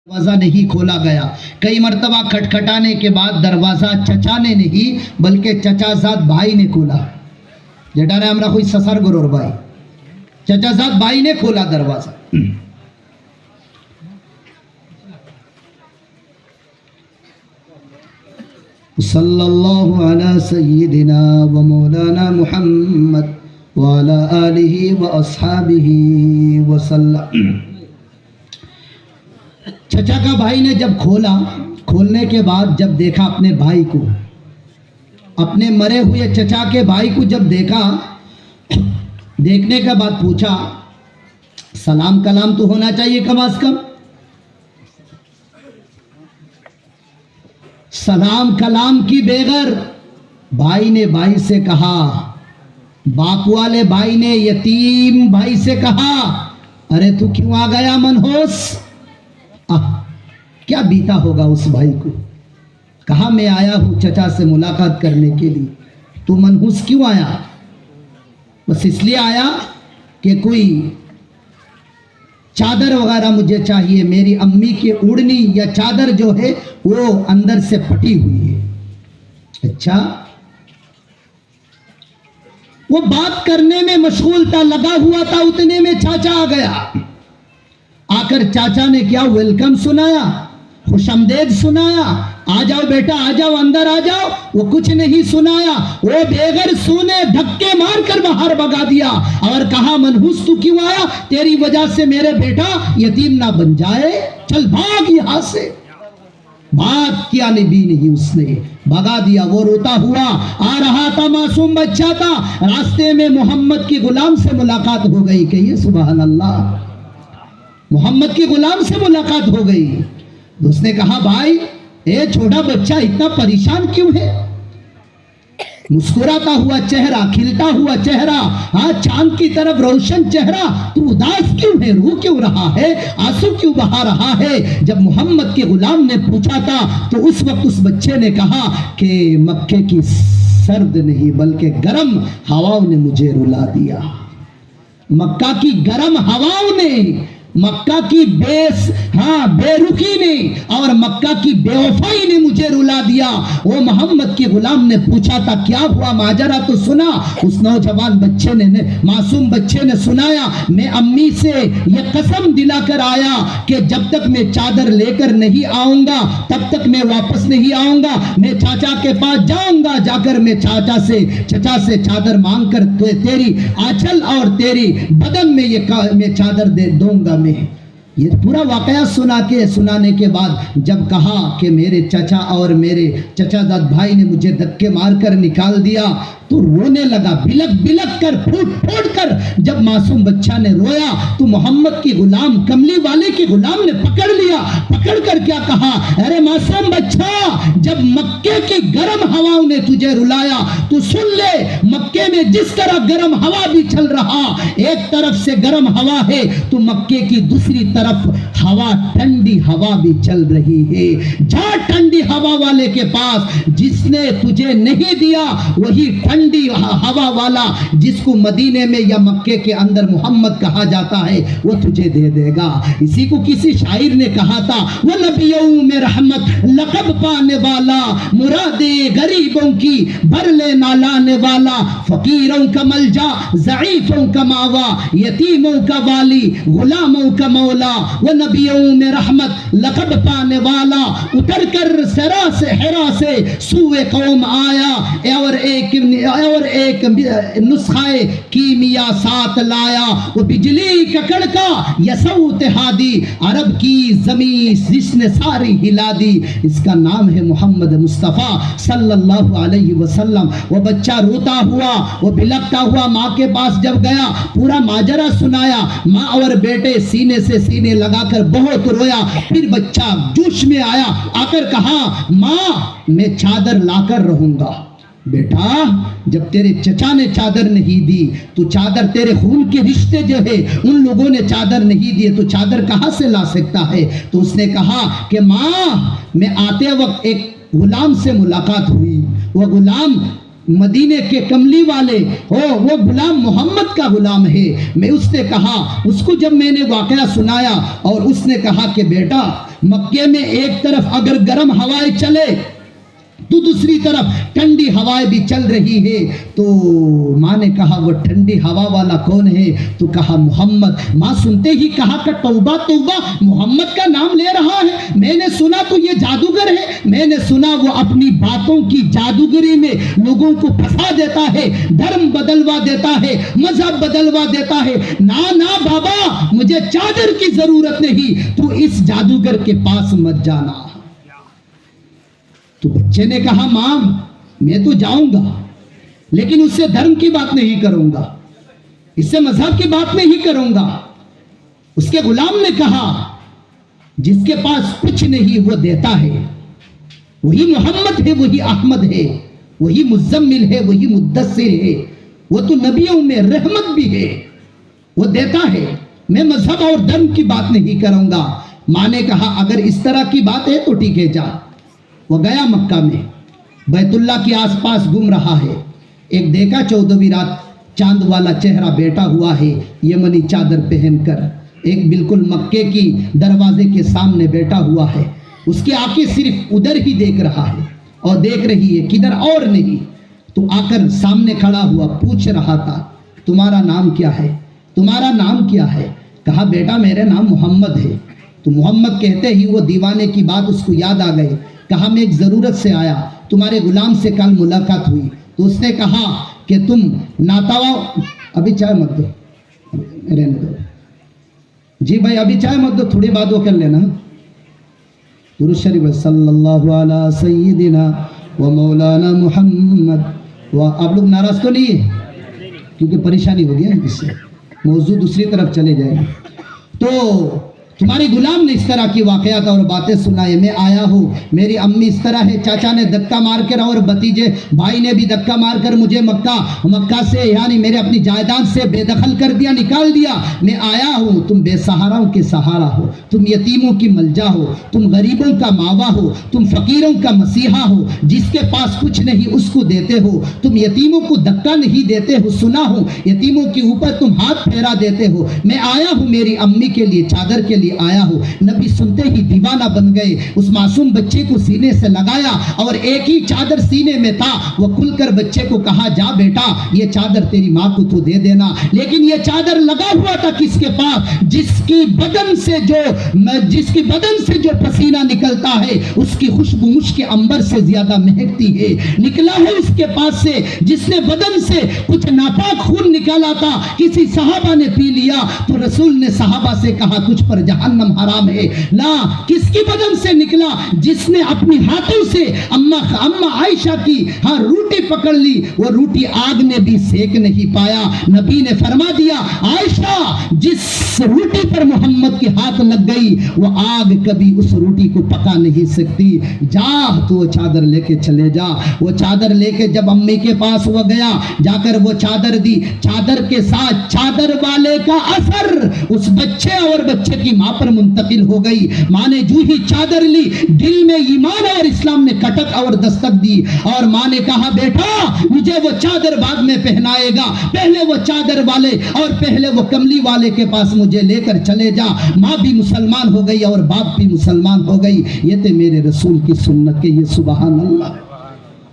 दरवाजा नहीं खोला गया। कई मर्तबा खटखटाने के बाद दरवाजा चचा ने नहीं बल्कि चचाजाद भाई ने खोला। जेटारे हमरा कोई ससर गुरोर भाई चचाजाद भाई ने खोला दरवाजा। सल्लल्लाहु अला सय्यिदिना व मौलाना मुहम्मद व अला आलिहि व अस्हाबिहि व सल्लम। चचा का भाई ने जब खोला, खोलने के बाद जब देखा अपने भाई को, अपने मरे हुए चचा के भाई को जब देखा, देखने के बाद पूछा सलाम कलाम तो होना चाहिए कम अज कम। सलाम कलाम की बेगर भाई ने भाई से कहा, बाप वाले भाई ने यतीम भाई से कहा, अरे तू क्यों आ गया मनहोस। क्या बीता होगा उस भाई को। कहा मैं आया हूं चचा से मुलाकात करने के लिए। तू मनहूस क्यों आया। बस इसलिए आया कि कोई चादर वगैरह मुझे चाहिए, मेरी अम्मी की ओढ़नी या चादर जो है वो अंदर से फटी हुई है। अच्छा, वो बात करने में मशगूल था, लगा हुआ था, उतने में चाचा आ गया। आकर चाचा ने क्या वेलकम सुनाया, खुशमदेद सुनाया, आ जाओ बेटा आ जाओ अंदर आ जाओ। वो कुछ नहीं सुनाया, वो बेगर सुने धक्के मारकर बाहर भगा दिया और कहा मनहूस तू क्यों आया, तेरी वजह से मेरे बेटा यतीम ना बन जाए, चल भाग यहां से। बात किया नहीं उसने, भगा दिया। वो रोता हुआ आ रहा था, मासूम बच्चा था। रास्ते में मोहम्मद की गुलाम से मुलाकात हो गई। कहिए सुभान अल्लाह। मोहम्मद के गुलाम से मुलाकात हो गई। उसने कहा भाई ये छोटा बच्चा इतना परेशान क्यों है। मुस्कुराता हुआ चेहरा, खिलता हुआ चेहरा, हाँ चांद की तरफ रोशन चेहरा, तू उदास क्यों है, रो क्यों रहा है, आंसू क्यों बहा रहा है। जब मोहम्मद के गुलाम ने पूछा था तो उस वक्त उस बच्चे ने कहा कि मक्के की सर्द नहीं बल्कि गर्म हवाओं ने मुझे रुला दिया। मक्का की गर्म हवाओं ने, मक्का की बेरुखी ने और मक्का की बेवफाई ने मुझे रुला दिया। वो मोहम्मद के गुलाम ने पूछा था क्या हुआ, माजरा तो सुना। उस नौजवान बच्चे ने, मासूम बच्चे ने सुनाया, मैं अम्मी से ये कसम दिलाकर आया कि जब तक मैं चादर लेकर नहीं आऊंगा तब तक मैं वापस नहीं आऊंगा। मैं चाचा के पास जाऊंगा, जाकर मैं चचा से चादर मांगकर तेरी आंचल और तेरी बदन में मैं चादर दे दूंगा। ये पूरा वाकया सुनाने के बाद जब कहा कि मेरे चचा और मेरे चचाजाद भाई ने मुझे धक्के मारकर निकाल दिया तो रोने लगा, बिलक बिलक कर, फूट कर। जब मासूम बच्चा ने रोया तो मोहम्मद की गुलाम, कमली वाले के गुलाम ने पकड़ लिया। पकड़ कर क्या कहा, अरे मासूम बच्चा, जब मक्के की गर्म हवाओं ने तुझे रुलाया तो सुन ले, मक्के में जिस तरह गर्म हवा भी चल रहा, एक तरफ से गर्म हवा है तो मक्के की दूसरी तरफ हवा, ठंडी हवा भी चल रही है। जा ठंडी हवा वाले के पास, जिसने तुझे नहीं दिया वही ठंडी हवा वाला, जिसको मदीने में या मक्के के अंदर मोहम्मद कहा जाता है, वो तुझे दे देगा। इसी को किसी शायर ने कहा था, वो नबियों में रहमत लक़ब पाने वाला, मुरादे गरीबों की भर ले नालाने वाला, फकीरों का मलजा, ज़ईफों का मावा, यतीमों का वाली, गुलामों का मौला। वो नबियों में रहमत लक़ब पाने वाला, उतर कर सरा से हेरा से सूए कौम आया और एक नुस्खाए कीमिया साथ लाया। वो बिजली का कड़का यसौत हादी, अरब की जमीन जिसने सारी हिला दी। इसका नाम है मोहम्मद मुस्तफ़ा सल्लल्लाहु अलैहि वसल्लम। वो बच्चा रोता हुआ, वो बिलखता हुआ माँ के पास जब गया, पूरा माजरा सुनाया। माँ और बेटे सीने से सीने लगाकर बहुत रोया। फिर बच्चा जोश में आया, आकर कहा माँ मैं चादर लाकर रहूंगा। बेटा जब तेरे चचा ने चादर नहीं दी तो चादर, तेरे खून के रिश्ते जो है उन लोगों ने चादर नहीं दिए तो चादर कहां से ला सकता है। तो उसने कहा कि माँ मैं आते वक्त एक गुलाम से मुलाकात हुई, वो गुलाम मदीने के कमली वाले हो, वो गुलाम मोहम्मद का गुलाम है। मैं उसने कहा, उसको जब मैंने वाकया सुनाया और उसने कहा कि बेटा मक्के में एक तरफ अगर गर्म हवाएं चले तो दूसरी तरफ ठंडी हवाएं भी चल रही है। तो माँ ने कहा वो ठंडी हवा वाला कौन है? तो कहा मोहम्मद। माँ सुनते ही कहा कि तौबा तौबा, मोहम्मद का नाम ले रहा है। मैंने सुना तो ये जादूगर है, मैंने सुना वो अपनी बातों की जादूगरी में लोगों को फंसा देता है, धर्म बदलवा देता है, मजहब बदलवा देता है। ना ना बाबा, मुझे चादर की जरूरत नहीं, तू इस जादूगर के पास मत जाना। तो बच्चे ने कहा मां मैं तो जाऊंगा, लेकिन उससे धर्म की बात नहीं करूंगा, इससे मजहब की बात नहीं करूंगा। उसके गुलाम ने कहा जिसके पास कुछ नहीं वो देता है, वही मोहम्मद है, वही अहमद है, वही मुज़म्मिल है, वही मुद्दस्सिर है, वो तो नबियों में रहमत भी है, वो देता है। मैं मजहब और धर्म की बात नहीं करूंगा। मां ने कहा अगर इस तरह की बात है तो ठीक है जा। वो गया मक्का में, बैतुल्ला के आसपास घूम रहा है। एक देखा 14वीं रात चांद वाला चेहरा बैठा हुआ है यमनी चादर पहनकर, एक बिल्कुल मक्के की दरवाजे के सामने बैठा हुआ है। उसकी आंखें सिर्फ उधर ही देख रहा है और देख रही है किधर और नहीं। तो आकर सामने खड़ा हुआ पूछ रहा था तुम्हारा नाम क्या है, तुम्हारा नाम क्या है? कहा बेटा मेरा नाम मोहम्मद है। तो मोहम्मद कहते ही वो दीवाने की बात उसको याद आ गई। कहा मैं एक ज़रूरत से आया, तुम्हारे गुलाम से कल मुलाकात हुई। तो उसने कहा कि तुम नातावा, अभी चाय मत दो, रहने दो जी भाई, अभी चाय मत दो, थोड़ी बात वो कर लेना। दुरूद शरीफ सल्लल्लाहु अला सय्यिदिना व मौलाना मुहम्मद। व आप लोग नाराज तो नहीं है, क्योंकि परेशानी हो गया इससे, मौजूद दूसरी तरफ चले जाएंगे। तो तुम्हारे गुलाम ने इस तरह की वाकयात और बातें सुनाई। मैं आया हूँ, मेरी अम्मी इस तरह है, चाचा ने धक्का मार कर और भतीजे भाई ने भी धक्का मारकर मुझे मक्का से यानी मेरे अपनी जायदाद से बेदखल कर दिया, निकाल दिया। मैं आया हूँ, तुम बेसहाराओं के सहारा हो, तुम यतीमों की मलजा हो, तुम गरीबों का मावा हो, तुम फकीरों का मसीहा हो, जिसके पास कुछ नहीं उसको देते हो, तुम यतीमों को धक्का नहीं देते हो, सुना हो यतीमों के ऊपर तुम हाथ फेरा देते हो। मैं आया हूँ मेरी अम्मी के लिए, चादर के लिए आया हूं। नबी सुनते ही दीवाना बन गए, उस मासूम बच्चे को सीने से लगाया और एक ही चादर सीने में था। वो खुलकर बच्चे को कहा जा बेटा ये चादर तेरी माँ को तो दे देना। लेकिन ये चादर लगा हुआ था किसके पास? जिसकी बदन से जो पसीना निकलता है उसकी खुशबू मुश्क अंबर से ज्यादा महकती है। निकला है उसके पास से जिसने बदन से कुछ नापाक खून निकाला था, किसी सहाबा ने पी लिया तो रसूल ने सहाबा से कहा कुछ पर जहन्नम हराम है। ना, किसकी बदन से निकला? जिसने अपनी हाथों से अम्मा आयशा की रोटी पकड़ ली, वो रोटी आग ने भी सेक नहीं पाया। नबी ने फरमा दिया आयशा जिस रोटी पर मोहम्मद के हाथ लग गई वो आग कभी उस रोटी को पका नहीं सकती। जा तो वो चादर लेके चले जा। वो चादर लेके जब अम्मी के पास वो गया, जाकर वो चादर दी, चादर के साथ चादर वाले का असर उस बच्चे और बच्चे की मां पर मुंतकिल हो गई। मां ने जो ही चादर ली, दिल में ईमान और इस्लाम ने कटक और दस्तक दी और मां ने कहा बेटा मुझे वो चादर बाद में पहनाएगा, पहले वो चादर वाले और पहले वो कमली वाले के पास मुझे लेकर चले जा। मां भी मुसलमान हो गई और बाप भी मुसलमान हो गई। ये थे मेरे रसूल की सुन्नत के, ये सुभान अल्लाह।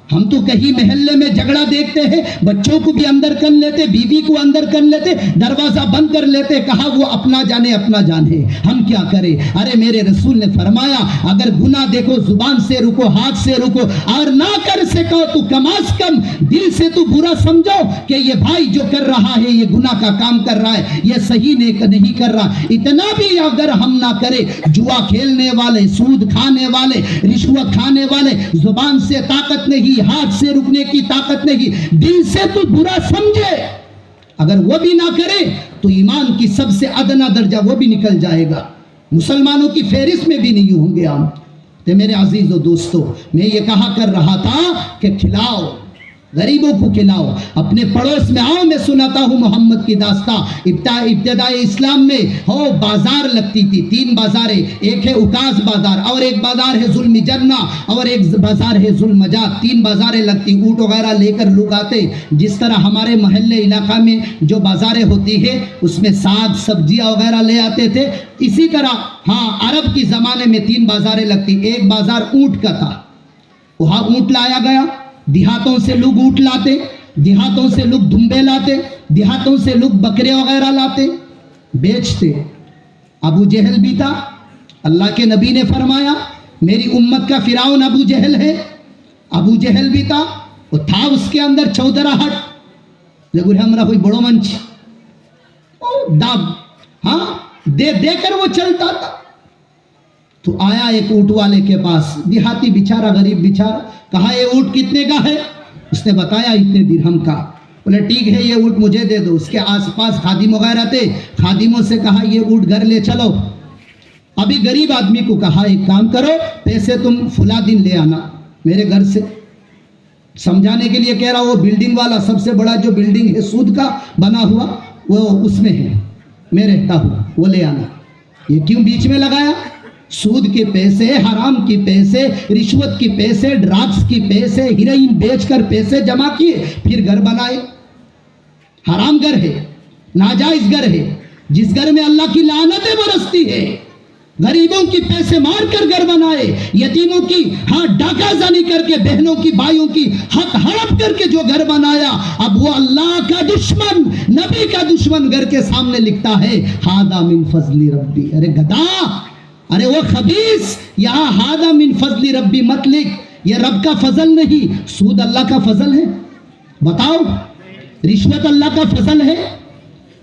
हम तो कहीं मोहल्ले में झगड़ा देखते हैं, बच्चों को भी अंदर कर लेते, बीवी को अंदर कर लेते, दरवाजा बंद कर लेते, कहा वो अपना जाने अपना जाने, हम क्या करें। अरे मेरे रसूल ने फरमाया अगर गुनाह देखो जुबान से रुको, हाथ से रुको और ना कर सको तो कम से कम दिल से तो बुरा समझो कि ये भाई जो कर रहा है ये गुनाह का काम कर रहा है, ये सही नहीं कर रहा। इतना भी अगर हम ना करें, जुआ खेलने वाले, सूद खाने वाले, रिश्वत खाने वाले, जुबान से ताकत नहीं, हाथ से रुकने की ताकत नहीं, दिल से तो बुरा समझे, अगर वो भी ना करे तो ईमान की सबसे अदना दर्जा वो भी निकल जाएगा, मुसलमानों की फेरिस्त में भी नहीं होंगे हम। तो मेरे अजीजों दोस्तों, मैं ये कहा कर रहा था कि खिलाओ, गरीबों को खिलाओ, अपने पड़ोस में आओ। मैं सुनाता हूँ मोहम्मद की दास्तां। इब्तिदाई इस्लाम में हो बाजार लगती थी, 3 बाजारें, एक है उकास बाजार और एक बाजार है जुल्म जन्ना और एक बाजार है जुल्म मजाद। 3 बाजारें लगती, ऊँट वगैरह लेकर लोग आते। जिस तरह हमारे मोहल्ले इलाका में जो बाजारें होती है उसमें साग सब्जियाँ वगैरह ले आते थे, इसी तरह हाँ अरब की ज़माने में 3 बाजारें लगती। एक बाजार ऊँट का था, वहाँ ऊँट लाया गया, देहातों से लोग ऊँट लाते, देहातों से लोग दुम्बे लाते, देहातों से लोग बकरे वगैरह लाते, बेचते। अबू जहल भी था, अल्लाह के नबी ने फरमाया मेरी उम्मत का फिराउन अबू जहल है। अबू जहल भी था, वो था उसके अंदर चौधराहट, लेकिन हमारा कोई बड़ो मंच दाब हाँ दे देकर वो चलता था। तो आया एक ऊँट वाले के पास, देहाती बेचारा, गरीब बेचारा, कहा ये ऊँट कितने का है? उसने बताया इतने दिरहम का। बोले ठीक है ये ऊँट मुझे दे दो। उसके आसपास खादिम वगैरह थे, खादिमों से कहा ये ऊँट घर ले चलो। अभी गरीब आदमी को कहा एक काम करो, पैसे तुम फुला दिन ले आना मेरे घर से। समझाने के लिए कह रहा, वो बिल्डिंग वाला सबसे बड़ा जो बिल्डिंग है सूद का बना हुआ वो उसमें है, मैं रहता हूँ, वो ले आना। ये क्यों बीच में लगाया? सूद के पैसे, हराम के पैसे, रिश्वत के पैसे, ड्रग्स के पैसे, हीरोइन बेचकर पैसे जमा किए, फिर घर बनाए। हराम घर है, नाजायज घर है, जिस घर में अल्लाह की लानतें बरसती है। गरीबों की पैसे मारकर घर बनाए, यतीमों की हाँ डाकाजानी करके, बहनों की भाइयों की हक हड़प करके जो घर बनाया, अब वो अल्लाह का दुश्मन, नबी का दुश्मन घर के सामने लिखता है हादा मिन फजली रब्बी। अरे गधा, अरे वो खबीस, यहाँ हादा मिन फजली रब्बी मत लिख, ये रब का फजल नहीं। सूद अल्लाह का फजल है? बताओ, रिश्वत अल्लाह का फजल है?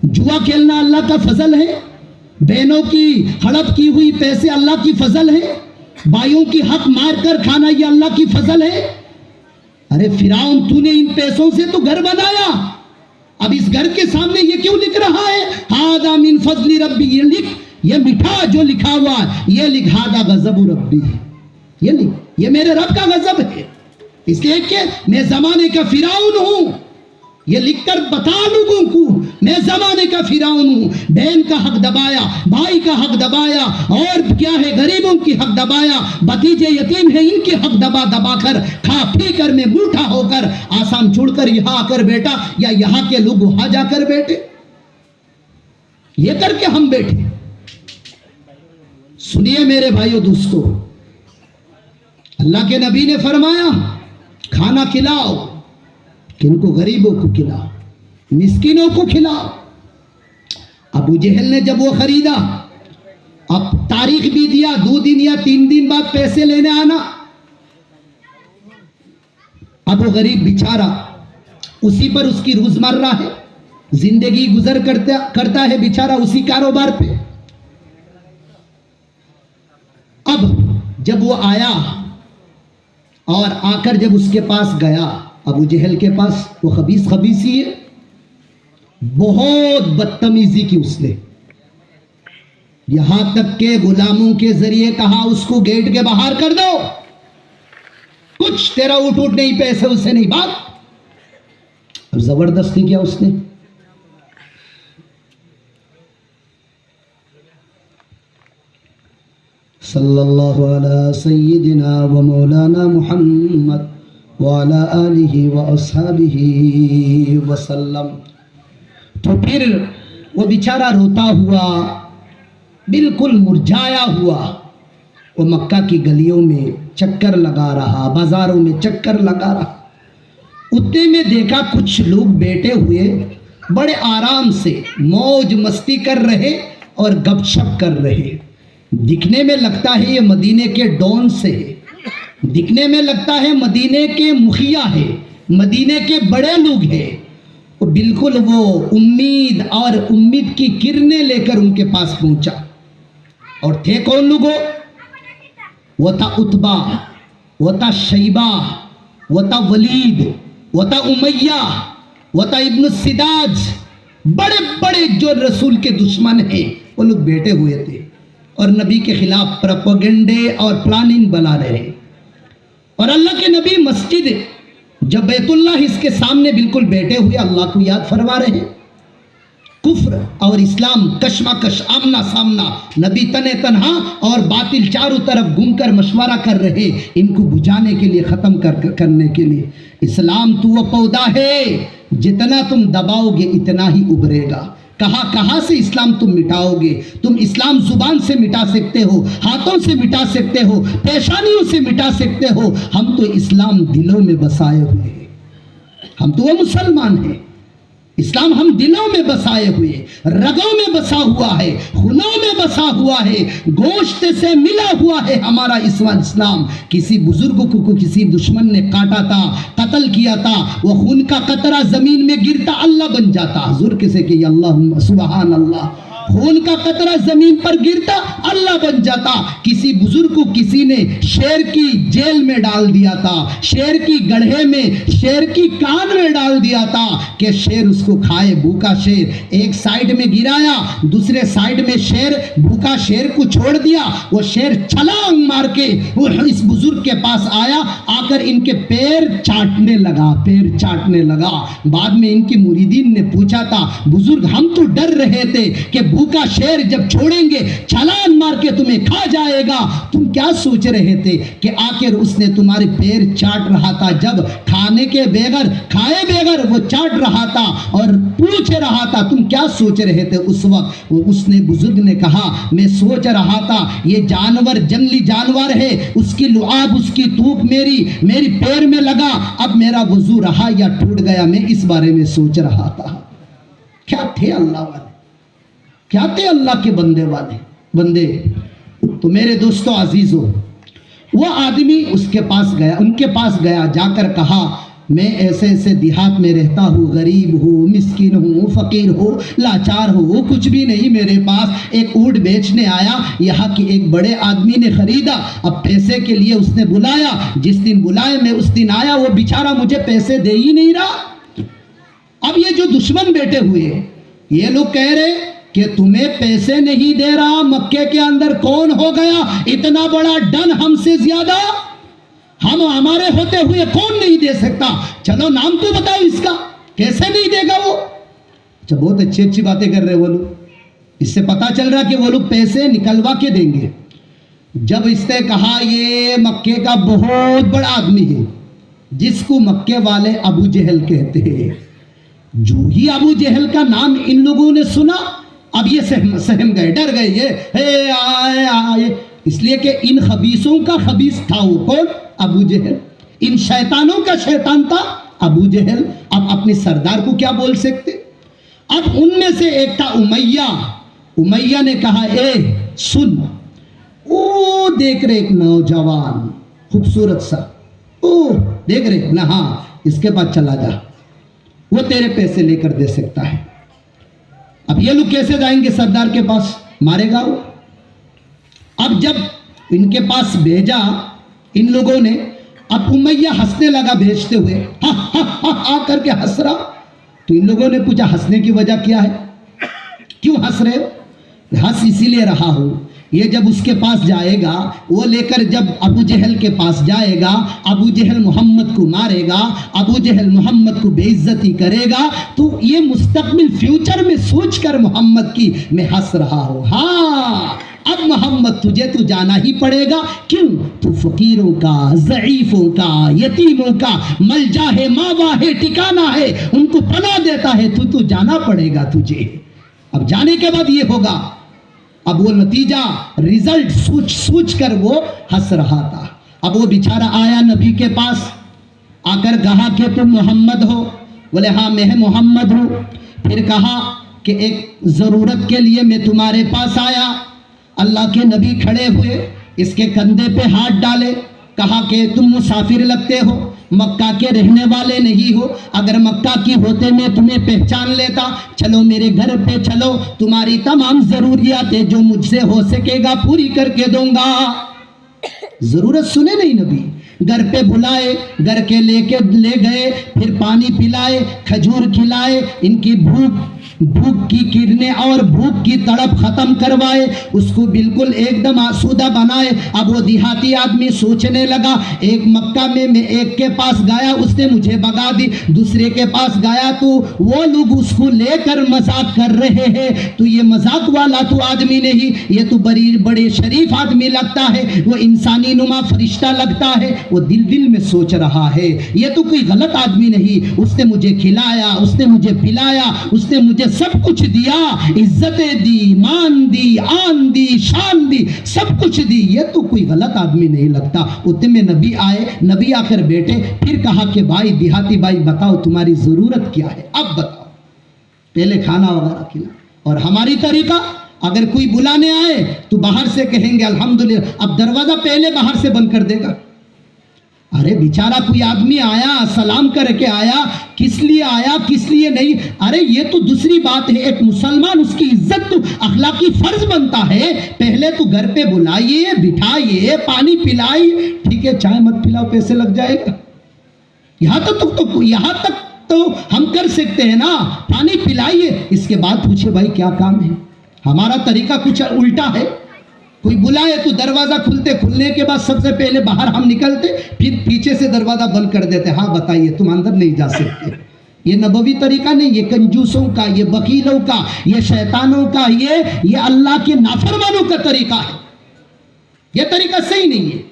जुआ खेलना अल्लाह का फजल है? बहनों की हड़प की हुई पैसे अल्लाह की फजल है? भाइयों की हक मारकर खाना ये अल्लाह की फजल है? अरे फिराउन, तूने इन पैसों से तो घर बनाया, अब इस घर के सामने ये क्यों लिख रहा है हादा मिन फजली रब्बी? ये लिख, ये मिठा जो लिखा हुआ है ये लिख हादा गजब रब्बी, ये लिख, ये मेरे रब का गजब है, इसलिए कि मैं जमाने का फिराउन हूं। ये लिखकर बता लोगों को मैं जमाने का फिराउन हूं। बहन का हक दबाया, भाई का हक दबाया, और क्या है गरीबों की हक दबाया, भतीजे यतीम है इनके हक दबा दबा कर, खा पी कर में बूढ़ा होकर आसाम छोड़कर यहां आकर बैठा, या यहां के लोग वहां जाकर बैठे, ये करके हम बैठे। सुनिए मेरे भाइयों दोस्तों, अल्लाह के नबी ने फरमाया खाना खिलाओ, किनको? गरीबों को खिलाओ, मिस्किनों को खिलाओ। अबू जहल ने जब वो खरीदा, अब तारीख भी दिया, 2 दिन या 3 दिन बाद पैसे लेने आना। अब वो गरीब बेचारा, उसी पर उसकी रोजमर्रा है, जिंदगी गुजर करता है बेचारा उसी कारोबार पे। अब जब वो आया और आकर जब उसके पास गया, अबू जहल के पास, वो खबीसी है, बहुत बदतमीजी की उसने, यहां तक के गुलामों के जरिए कहा उसको गेट के बाहर कर दो, कुछ तेरा उठ नहीं, पैसे उससे नहीं बात। अब जबरदस्ती किया उसने। सल्लल्लाहु अला सय्यिदिना व मौलाना मुहम्मद व अला आलिहि व अस्हाबिहि व सल्लम। तो फिर वो बेचारा रोता हुआ, बिल्कुल मुरझाया हुआ, वो मक्का की गलियों में चक्कर लगा रहा, बाजारों में चक्कर लगा रहा। उतने में देखा कुछ लोग बैठे हुए बड़े आराम से मौज मस्ती कर रहे और गपशप कर रहे। दिखने में लगता है ये मदीने के डॉन से है, दिखने में लगता है मदीने के मुखिया है, मदीने के बड़े लोग हैं। बिल्कुल वो उम्मीद की किरणें लेकर उनके पास पहुंचा। और थे कौन लोगों? वो था उतबा, वो था शैबा, वो था वलीद, वो था उमैया, वो था इब्न सिदाज, बड़े बड़े जो रसूल के दुश्मन हैं वो लोग बैठे हुए थे और नबी के खिलाफ प्रोपेगेंडे और प्लानिंग बना रहे। और अल्लाह के नबी मस्जिद जब बैतुल्लाह इसके सामने बिल्कुल बैठे हुए अल्लाह को याद फरमा रहे हैं। कुफ्र और इस्लाम कशमकश, आमना सामना, नबी तने तन्हा और बातिल चारों तरफ घूमकर मशवरा कर रहे, इनको बुझाने के लिए, ख़त्म करने के लिए। इस्लाम तो वो पौधा है जितना तुम दबाओगे इतना ही उभरेगा। कहाँ से इस्लाम तुम मिटाओगे? तुम इस्लाम जुबान से मिटा सकते हो, हाथों से मिटा सकते हो, पेशानियों से मिटा सकते हो। हम तो इस्लाम दिलों में बसाए हुए हैं। हम तो वो मुसलमान हैं। इस्लाम हम दिलों में बसाए हुए, रगों में बसा हुआ है, खूनों में बसा हुआ है, गोश्त से मिला हुआ है हमारा इस्लाम। किसी बुजुर्ग को किसी दुश्मन ने काटा था, कत्ल किया था, वो खून का कतरा जमीन में गिरता अल्लाह बन जाता। हुजूर किसे कि अल्लाह सुबहान अल्लाह, खून का कतरा जमीन पर गिरता अल्लाह बन जाता। किसी बुजुर्ग को किसी ने शेर की जेल में डाल दिया था, शेर की गड्ढे में, शेर की कान में डाल दिया था कि शेर उसको खाए। भूखा शेर एक साइड में गिराया, दूसरे साइड में शेर, भूखा शेर को छोड़ दिया। वो शेर छलांग मार के वो इस बुजुर्ग के पास आया, आकर इनके पैर चाटने लगा, पैर चाटने लगा। बाद में इनकी मुरीदीन ने पूछा था, बुजुर्ग हम तो डर रहे थे कि भूखा शेर जब छोड़ेंगे छलांग मार के तुम्हें खा जाएगा, तुम क्या सोच रहे थे कि आखिर उसने तुम्हारे पैर चाट रहा था? जब खाने के बगैर, खाए बगैर वो चाट रहा था और पूछ रहा था, तुम क्या सोच रहे थे उस वक्त? उसने, बुजुर्ग ने कहा, मैं सोच रहा था ये जानवर जंगली जानवर है, उसकी लुआब, उसकी थूक मेरी पैर में लगा, अब मेरा वजू रहा या टूट गया, मैं इस बारे में सोच रहा था। क्या थे अल्लाह वाले, क्या थे अल्लाह के बंदे। तो मेरे दोस्तों अजीजों, वो आदमी उसके पास गया, उनके पास गया, जाकर कहा, मैं ऐसे ऐसे देहात में रहता हूँ, गरीब हूँ, मिस्किन हूँ, फकीर हूँ, लाचार हूँ, कुछ भी नहीं मेरे पास। एक ऊँट बेचने आया, यहाँ की एक बड़े आदमी ने खरीदा, अब पैसे के लिए उसने बुलाया, जिस दिन बुलाए मैं उस दिन आया, वो बेचारा मुझे पैसे दे ही नहीं रहा। अब ये जो दुश्मन बैठे हुए, ये लोग कह रहे कि तुम्हें पैसे नहीं दे रहा, मक्के के अंदर कौन हो गया इतना बड़ा डन हमसे ज्यादा? हम हमारे होते हुए कौन नहीं दे सकता? चलो नाम तो बताओ इसका, कैसे नहीं देगा वो? अच्छा, बहुत अच्छी अच्छी बातें कर रहे वो लोग, इससे पता चल रहा कि वो लोग पैसे निकलवा के देंगे। जब इसने कहा ये मक्के का बहुत बड़ा आदमी है, जिसको मक्के वाले अबू जहल कहते हैं, जो ही अबू जहल का नाम इन लोगों ने सुना, अब ये सहम गए, डर गए, ये हे आए, इसलिए कि इन खबीसों का खबीस था वो कौन? अबू जहल। इन शैतानों का शैतान था अबू जहल। अब अपने सरदार को क्या बोल सकते? अब उनमें से एक था उमैया ने कहा, ए सुन, ओ देख रहे एक नौजवान खूबसूरत सा, ओ देख रहे ना, हाँ इसके पास चला जा, वो तेरे पैसे लेकर दे सकता है। अब ये लोग कैसे जाएंगे सरदार के पास? मारेगा वो। अब जब इनके पास भेजा इन लोगों ने, अब उमैया हंसने लगा भेजते हुए, हा हा हा हा करके हंस रहा। तो इन लोगों ने पूछा, हंसने की वजह क्या है, क्यों हंस रहे हो? हंस इसीलिए रहा हूं, ये जब उसके पास जाएगा, वो लेकर जब अबू जहल के पास जाएगा, अबू जहल मोहम्मद को मारेगा, अबू जहल मोहम्मद को बेइज्जती करेगा, तो ये मुस्तकबिल फ्यूचर में सोचकर मोहम्मद की मैं हंस रहा हूँ। हाँ, अब मोहम्मद तुझे तो जाना ही पड़ेगा। क्यों? तू फकीरों का, ज़ईफों का, यतीमों का मलजा है, मावा है, ठिकाना है, उनको पनाह देता है, तू जाना पड़ेगा तुझे। अब जाने के बाद ये होगा। अब वो नतीजा, रिजल्ट सोच कर वो हंस रहा था। अब वो बेचारा आया नबी के पास, आकर कहा कि तुम मोहम्मद हो? बोले हाँ मैं मोहम्मद हूँ। फिर कहा कि एक ज़रूरत के लिए मैं तुम्हारे पास आया। अल्लाह के नबी खड़े हुए, इसके कंधे पे हाथ डाले, कहा कि तुम मुसाफिर लगते हो, मक्का के रहने वाले नहीं हो, अगर मक्का की होते मैं तुम्हें पहचान लेता, चलो मेरे घर पे चलो, तुम्हारी तमाम ज़रूरियातें जो मुझसे हो सकेगा पूरी करके दूंगा। ज़रूरत सुने नहीं नबी, घर पे बुलाए, घर के ले गए, फिर पानी पिलाए, खजूर खिलाए, इनकी भूख भूख की किरणें और भूख की तड़प खत्म करवाए, उसको बिल्कुल एकदम आसूदा बनाए। अब वो देहाती आदमी सोचने लगा, एक मक्का में मैं एक के पास गया, उसने मुझे भगा दी, दूसरे के पास गया तो वो लोग उसको लेकर मजाक कर रहे हैं, तो ये मजाक वाला तो आदमी नहीं, ये तो बड़े शरीफ आदमी लगता है, वो इंसानी नुमा फरिश्ता लगता है। वो दिल दिल में सोच रहा है ये तो कोई गलत आदमी नहीं, उसने मुझे खिलाया, उसने मुझे पिलाया, उसने मुझे सब कुछ दिया, इज्जतें दी, मान दी, आन दी, शान दी, सब कुछ दी, ये तो कोई गलत आदमी नहीं लगता। उतने में नबी आए, नबी आकर बैठे, फिर कहा कि भाई देहाती भाई बताओ तुम्हारी जरूरत क्या है, अब बताओ। पहले खाना वगैरह खिला। और हमारी तरीका, अगर कोई बुलाने आए तो बाहर से कहेंगे अल्हम्दुलिल्लाह, अब दरवाजा पहले बाहर से बंद कर देगा। अरे बेचारा कोई आदमी आया, सलाम करके आया, किस लिए आया किस लिए नहीं, अरे ये तो दूसरी बात है। एक मुसलमान, उसकी इज्जत तो अखलाकी फर्ज बनता है, पहले तो घर पे बुलाइए, बिठाइए, पानी पिलाइए, ठीक है चाय मत पिलाओ पैसे लग जाएगा, यहाँ तक तो हम कर सकते हैं ना, पानी पिलाइए, इसके बाद पूछे भाई क्या काम है। हमारा तरीका कुछ उल्टा है, कोई बुलाए तो दरवाजा खुलने के बाद सबसे पहले बाहर हम निकलते, फिर पीछे से दरवाजा बंद कर देते, हाँ बताइए तुम अंदर नहीं जा सकते। ये नबवी तरीका नहीं, ये कंजूसों का, ये वकीलों का, ये शैतानों का, ये अल्लाह के नाफरमानों का तरीका है, ये तरीका सही नहीं है।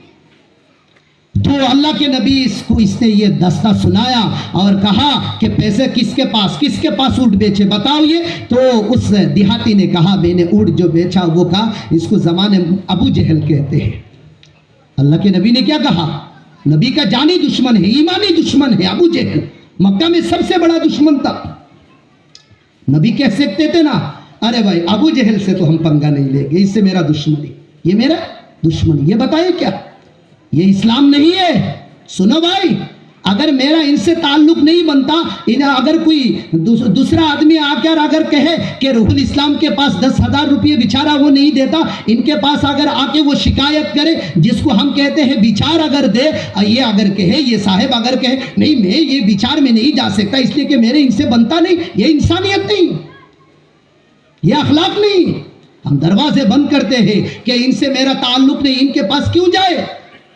तो अल्लाह के नबी इसने ये दस्ता सुनाया और कहा कि पैसे किसके पास ऊँट बेचे बताओ ये। तो उस देहाती ने कहा मैंने ऊँट जो बेचा वो कहा, इसको जमाने अबू जहल कहते हैं। अल्लाह के नबी ने क्या कहा, नबी का जानी दुश्मन है, ईमानी दुश्मन है अबू जहल, मक्का में सबसे बड़ा दुश्मन था। नबी कह सकते थे ना, अरे भाई अबू जहल से तो हम पंगा नहीं लेंगे, इससे मेरा दुश्मनी, ये मेरा दुश्मनी, ये बताइए क्या, ये इस्लाम नहीं है। सुनो भाई, अगर मेरा इनसे ताल्लुक नहीं बनता, अगर कोई दूसरा आदमी आकर अगर कहे कि रुहुल इस्लाम के पास 10,000 रुपये बेचारा वो नहीं देता, इनके पास अगर आके वो शिकायत करे, जिसको हम कहते हैं विचार अगर दे, ये अगर कहे, ये साहब अगर कहे नहीं मैं ये विचार में नहीं जा सकता इसलिए कि मेरे इनसे बनता नहीं, ये इंसानियत नहीं, ये अखलाक नहीं। हम दरवाजे बंद करते हैं कि इनसे मेरा ताल्लुक नहीं, इनके पास क्यों जाए।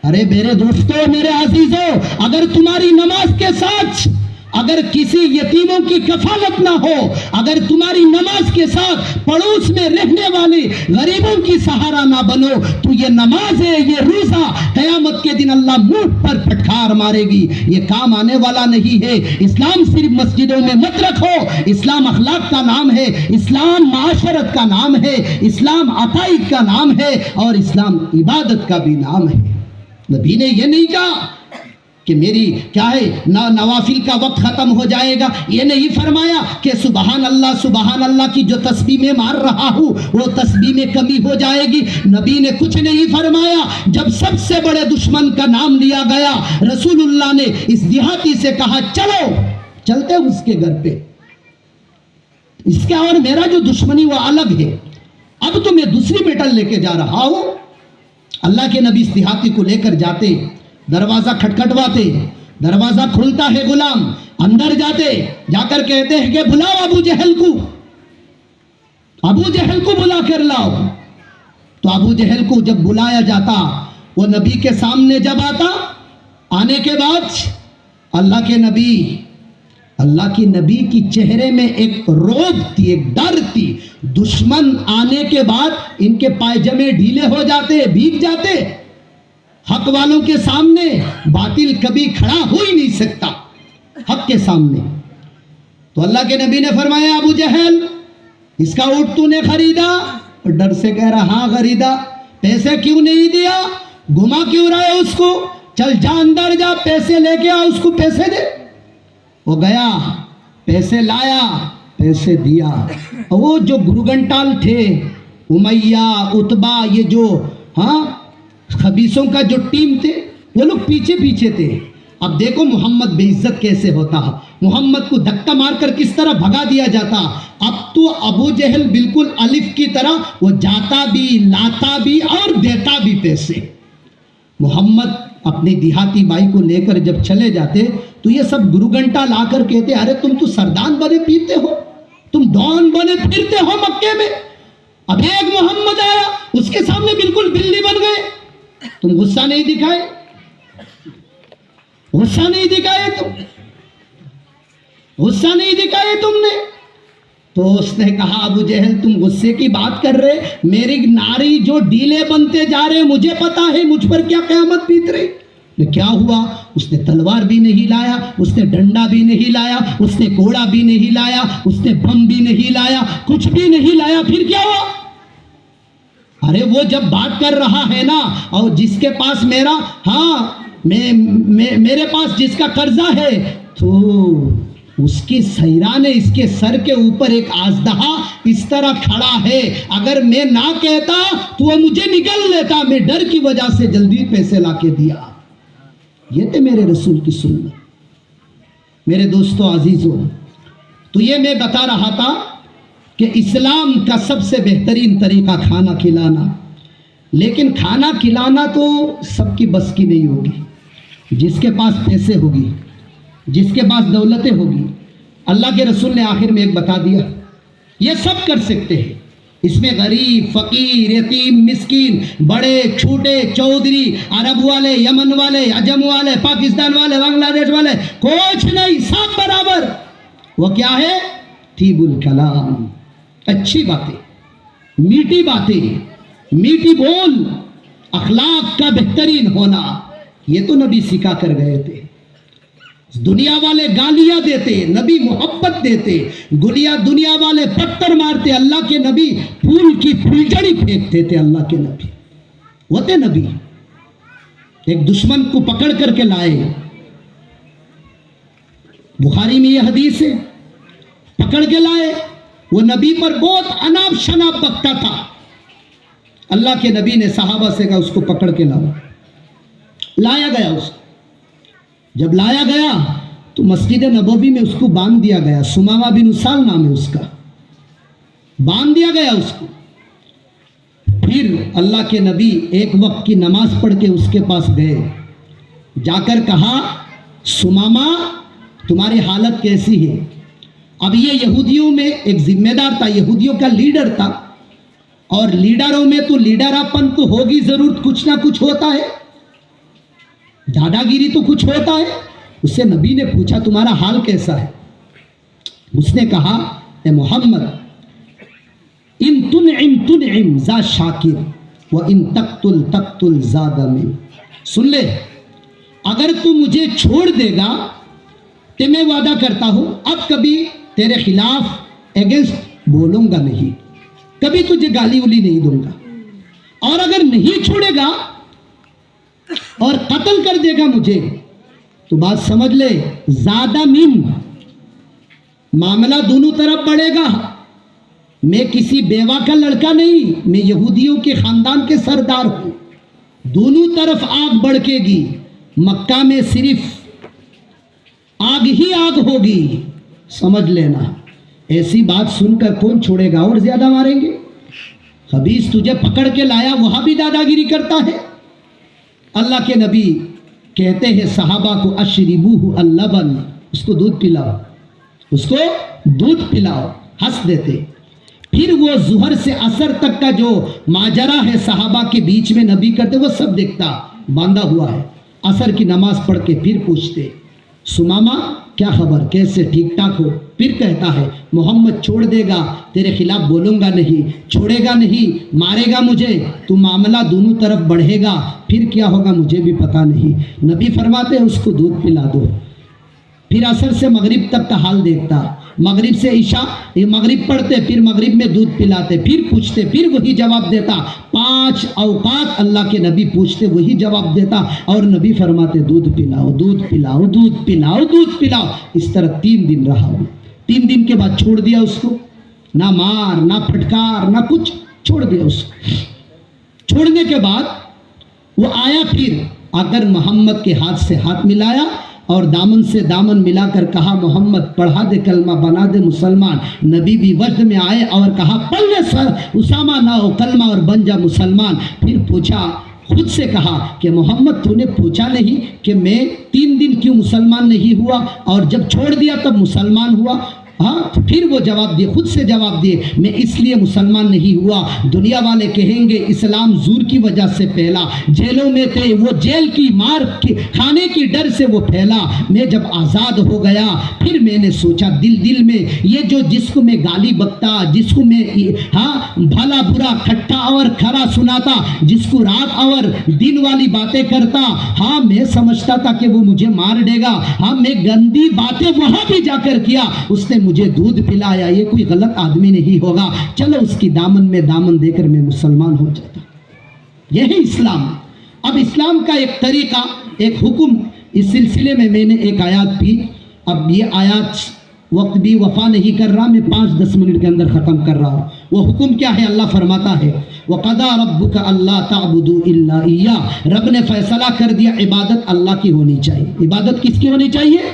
अरे मेरे दोस्तों, मेरे अजीजों, अगर तुम्हारी नमाज के साथ अगर किसी यतीमों की कफालत ना हो, अगर तुम्हारी नमाज के साथ पड़ोस में रहने वाले गरीबों की सहारा ना बनो, तो ये नमाज है, ये रोजा कयामत के दिन अल्लाह मुंह पर फटकार मारेगी, ये काम आने वाला नहीं है। इस्लाम सिर्फ मस्जिदों में मत रखो, इस्लाम अखलाक का नाम है, इस्लाम माशरत का नाम है, इस्लाम अकाइद का नाम है और इस्लाम इबादत का भी नाम है। नबी ने ये नहीं कहा कि मेरी क्या है नवाफिल का वक्त खत्म हो जाएगा, ये नहीं फरमाया कि सुबहान अल्लाह की जो तस्बीह में मार रहा हूँ वो तस्बीह में कमी हो जाएगी। नबी ने कुछ नहीं फरमाया। जब सबसे बड़े दुश्मन का नाम लिया गया, रसूलुल्लाह ने इस देहाती से कहा चलो, चलते उसके घर पे, इसका और मेरा जो दुश्मनी वो अलग है, अब तो मैं दूसरी मेटल लेके जा रहा हूँ। अल्लाह के नबी इस देहाती को लेकर जाते, दरवाजा खटखटवाते, दरवाजा खुलता है, गुलाम अंदर जाते, जाकर कहते हैं कि बुलाओ अबू जहल को बुला कर लाओ। तो अबू जहल को जब बुलाया जाता, वो नबी के सामने जब आता, आने के बाद अल्लाह के नबी की चेहरे में एक रौब थी, एक डर थी। दुश्मन आने के बाद इनके पायजामे ढीले हो जाते, भीग जाते। हक वालों के सामने बातिल कभी खड़ा हो ही नहीं सकता, हक के सामने। तो अल्लाह के नबी ने फरमाया, अबू जहल इसका ऊँट तूने खरीदा? और डर से कह रहा हाँ खरीदा। पैसे क्यों नहीं दिया? घुमा क्यों रहा है उसको? चल जा अंदर जा, पैसे लेके आ, उसको पैसे दे। वो गया, पैसे लाया, पैसे दिया। और वो जो गुरुगंटाल थे, उमैया, उतबा, ये जो खबीसों का जो टीम थे, वो लोग पीछे पीछे थे। अब देखो मोहम्मद बेइज्जत कैसे होता, मोहम्मद को धक्का मारकर किस तरह भगा दिया जाता। अब तो अबू जहल बिल्कुल अलिफ की तरह वो जाता भी, लाता भी और देता भी पैसे। मोहम्मद अपने देहाती भाई को लेकर जब चले जाते तो ये सब गुरुगंटा लाकर कहते, अरे तुम तो सरदान बने पीते हो, तुम डॉन बने फिरते हो मक्के में। अब एक मोहम्मद आया, उसके सामने बिल्कुल बिल्ली बन गए। तुम गुस्सा नहीं दिखाए, गुस्सा नहीं दिखाए, तुम गुस्सा नहीं दिखाए तुमने। तो उसने कहा, अबू जहल तुम गुस्से की बात कर रहे, मेरी नारी जो डीले बनते जा रहे, मुझे पता है मुझ पर क्या क़यामत बीत रही। क्या हुआ? उसने तलवार भी नहीं लाया, उसने डंडा भी नहीं लाया, उसने घोड़ा भी नहीं लाया, उसने बम भी नहीं लाया, कुछ भी नहीं लाया। फिर क्या हुआ? अरे वो जब बात कर रहा है ना, और जिसके पास मेरा, हाँ मेरे पास जिसका कर्जा है, तो उसकी सैरा ने इसके सर के ऊपर एक आजदहा इस तरह खड़ा है, अगर मैं ना कहता तो वो मुझे निगल लेता। मैं डर की वजह से जल्दी पैसे लाके दिया। ये थे मेरे रसूल की सुन्नत। मेरे दोस्तों अजीजों, तो ये मैं बता रहा था कि इस्लाम का सबसे बेहतरीन तरीका खाना खिलाना। लेकिन खाना खिलाना तो सबकी बस की नहीं होगी। जिसके पास पैसे होगी, जिसके पास दौलतें होगी, अल्लाह के रसूल ने आखिर में एक बता दिया, ये सब कर सकते हैं। इसमें गरीब, फकीर, यतीम, मिस्कीन, बड़े छोटे, चौधरी, अरब वाले, यमन वाले, अजम वाले, पाकिस्तान वाले, बांग्लादेश वाले, कुछ नहीं, सब बराबर। वो क्या है? तीबुल कलाम, अच्छी बातें, मीठी बातें, मीठी बोल, अखलाक का बेहतरीन होना। ये तो नबी सिखा कर गए थे। दुनिया वाले गालियां देते, नबी मोहब्बत देते। दुनिया वाले पत्थर मारते, अल्लाह के नबी फूल की फुलझड़ी फेंकते थे। अल्लाह के नबी होते नबी। एक दुश्मन को पकड़ करके लाए, बुखारी में यह हदीस है, पकड़ के लाए। वो नबी पर बहुत अनाप शनाप बकता था। अल्लाह के नबी ने सहाबा से कहा, उसको पकड़ के लाओ। लाया गया उसको। जब लाया गया तो मस्जिद नबवी में उसको बांध दिया गया। सुमामा बिन उसाल नाम है उसका। बांध दिया गया उसको। फिर अल्लाह के नबी एक वक्त की नमाज पढ़ के उसके पास गए। जाकर कहा, सुमामा तुम्हारी हालत कैसी है? अब ये यहूदियों में एक जिम्मेदार था, यहूदियों का लीडर था। और लीडरों में तो लीडरापन तो होगी जरूर, कुछ ना कुछ होता है, दादागिरी तो कुछ होता है। उससे नबी ने पूछा, तुम्हारा हाल कैसा है? उसने कहा, ए मोहम्मद, इन तुनइम जा शाकिर व इन तक्तुल ज़ादा में। सुन ले, अगर तू मुझे छोड़ देगा तो मैं वादा करता हूं अब कभी तेरे खिलाफ अगेंस्ट बोलूंगा नहीं, कभी तुझे गाली उली नहीं दूंगा। और अगर नहीं छोड़ेगा और कत्ल कर देगा मुझे, तो बात समझ ले, ज्यादा मिन, मामला दोनों तरफ बढ़ेगा। मैं किसी बेवा का लड़का नहीं, मैं यहूदियों के खानदान के सरदार हूं। दोनों तरफ आग भड़केगी। मक्का में सिर्फ आग ही आग होगी, समझ लेना। ऐसी बात सुनकर कौन छोड़ेगा? और ज्यादा मारेंगे। खबीस तुझे पकड़ के लाया, वहां भी दादागिरी करता है। अल्लाह के नबी कहते हैं सहाबा को, अशरिबूहु अल्लबन, उसको दूध पिलाओ, उसको दूध पिलाओ। हंस देते। फिर वो जुहर से असर तक का जो माजरा है सहाबा के बीच में नबी करते, वो सब देखता, बांधा हुआ है। असर की नमाज पढ़ के फिर पूछते, सुमामा क्या खबर, कैसे, ठीक ठाक हो? फिर कहता है, मोहम्मद छोड़ देगा, तेरे खिलाफ बोलूंगा नहीं, छोड़ेगा नहीं, मारेगा मुझे, तो मामला दोनों तरफ बढ़ेगा। फिर क्या होगा मुझे भी पता नहीं। नबी फरमाते हैं, उसको दूध पिला दो। फिर असर से मगरिब तक का हाल देखता, मगरिब से ईशा, ये मगरिब पढ़ते, फिर मगरिब में दूध पिलाते, फिर पूछते, फिर वही जवाब देता। 5 औकात अल्लाह के नबी पूछते, वही जवाब देता। और नबी फरमाते, दूध पिलाओ, दूध पिलाओ, दूध पिलाओ, दूध पिलाओ। इस तरह 3 दिन रहा वो। 3 दिन के बाद छोड़ दिया उसको। ना मार, ना फटकार, ना कुछ, छोड़ दिया उसको। छोड़ने के बाद वो आया, फिर आकर मोहम्मद के हाथ से हाथ मिलाया और दामन से दामन मिलाकर कहा, मोहम्मद पढ़ा दे कलमा, बना दे मुसलमान। नबी भी वजद में आए और कहा, पढ़ ले सर उसामा ना हो कलमा और बन जा मुसलमान। फिर पूछा, खुद से कहा कि मोहम्मद तूने पूछा नहीं कि मैं 3 दिन क्यों मुसलमान नहीं हुआ, और जब छोड़ दिया तब मुसलमान हुआ? हाँ, फिर वो जवाब दिए, खुद से जवाब दिए, मैं इसलिए मुसलमान नहीं हुआ, दुनिया वाले कहेंगे इस्लाम ज़ूर की वजह से फैला, जेलों में थे, वो जेल की मार खाने की डर से वो फैला। मैं जब आज़ाद हो गया फिर मैंने सोचा दिल में, ये जो जिसको मैं गाली बकता, जिसको मैं हाँ भला बुरा खट्टा और खरा सुनाता, जिसको रात और दिन वाली बातें करता, हाँ मैं समझता था कि वो मुझे मार देगा, हाँ मैं गंदी बातें वहाँ भी जाकर किया, उसने मुझे दूध पिलाया, ये कोई गलत आदमी नहीं होगा, चलो उसकी दामन में दामन देकर मैं मुसलमान हो जाता। यही इस्लाम। अब इस्लाम का एक तरीका, एक हुक्म, इस सिलसिले में मैंने एक आयत भी, अब ये आयत वक्त भी वफा नहीं कर रहा, मैं 5-10 मिनट के अंदर ख़त्म कर रहा हूँ। वो हुक्म क्या है? अल्लाह फरमाता है वक़दा रब्बुका अल्ला ताबुदू इल्ला इय्या, रब ने फैसला कर दिया इबादत अल्लाह की होनी चाहिए। इबादत किसकी होनी चाहिए?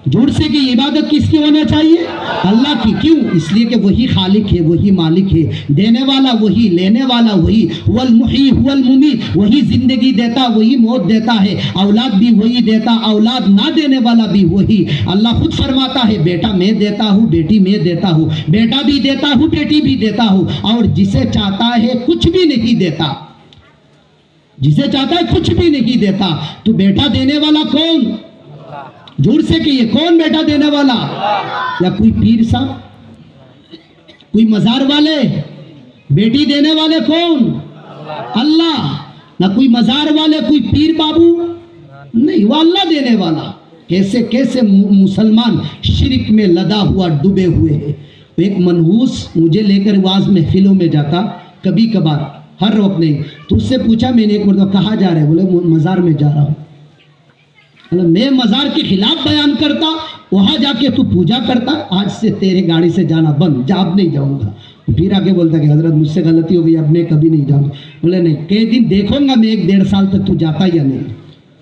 जोर से कि इबादत किसकी होना चाहिए? अल्लाह की। क्यों? इसलिए कि वही खालिक है, वही मालिक है, देने वाला वही, लेने वाला वही, हुवल मुही हुवल मुमीत, वही जिंदगी देता, वही मौत देता है, औलाद भी वही देता, औलाद ना देने वाला भी वही। अल्लाह खुद फरमाता है बेटा मैं देता हूँ, बेटी मैं देता हूँ, बेटा भी देता हूँ, बेटी भी देता हूँ, और जिसे चाहता है कुछ भी नहीं देता, जिसे चाहता है कुछ भी नहीं देता। तो बेटा देने वाला कौन? जोर से कि ये कौन बेटा देने वाला? या कोई पीर साहब, कोई मजार वाले? बेटी देने वाले कौन? अल्लाह। ना कोई मजार वाले, कोई पीर बाबू नहीं, वो अल्लाह देने वाला। कैसे कैसे मुसलमान शिरक में लदा हुआ डूबे हुए हैं। एक मनहूस मुझे लेकर वाज महफिलों में जाता कभी कभार, हर वक्त नहीं, तो उससे पूछा मैंने एक मतलब कहाँ जा रहे? बोले मजार में जा रहा हूँ। मैं मजार के खिलाफ बयान करता, वहां जाके तू पूजा करता, आज से तेरे गाड़ी से जाना बंद, जा अब नहीं जाऊंगा। फिर आके बोलता कि हजरत मुझसे गलती हो गई, अब मैं कभी नहीं जाऊंगा। बोले नहीं, कई दिन देखूंगा मैं 1-1.5 साल तक तू जाता या नहीं।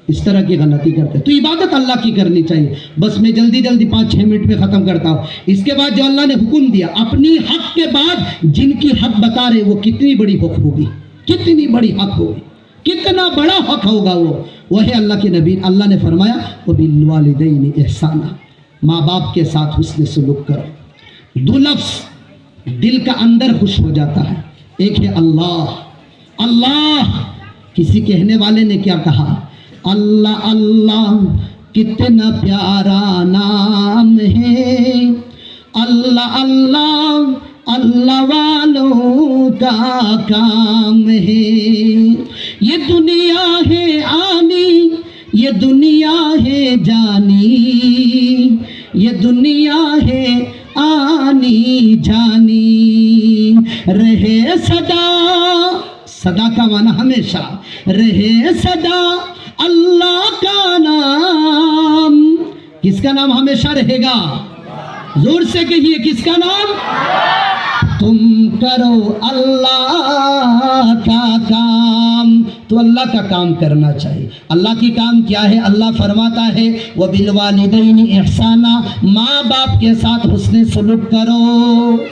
इस तरह की गलती करते। तो इबादत अल्लाह की करनी चाहिए। बस मैं जल्दी 5-6 मिनट में ख़त्म करता हूँ। इसके बाद जो अल्लाह ने हुक्म दिया, अपनी हक के बाद जिनकी हक बता रहे, वो कितनी बड़ी हक होगी, कितनी बड़ी हक होगी, कितना बड़ा हक होगा वो है अल्लाह के नबी। अल्लाह ने फरमाया व बिल वालिदैनि ihsana, माँ बाप के साथ हुस्न सलूक करो। 2 लफ्ज़ दिल का अंदर खुश हो जाता है। एक है अल्लाह। अल्लाह, किसी कहने वाले ने क्या कहा? अल्लाह अल्लाह कितना प्यारा नाम है, अल्लाह अल्लाह अल्लाह वालों का काम है। ये दुनिया है आनी, ये दुनिया है जानी, ये दुनिया है आनी जानी, रहे सदा, सदा का माना हमेशा, रहे सदा अल्लाह का नाम। किसका नाम हमेशा रहेगा? जोर से कहिए, किसका नाम? तुम करो अल्लाह का काम। तो अल्लाह का काम करना चाहिए। अल्लाह की काम क्या है? अल्लाह फरमाता है व बिल वालिदैनि ihsana, माँ बाप के साथ हुस्न सलूक करो।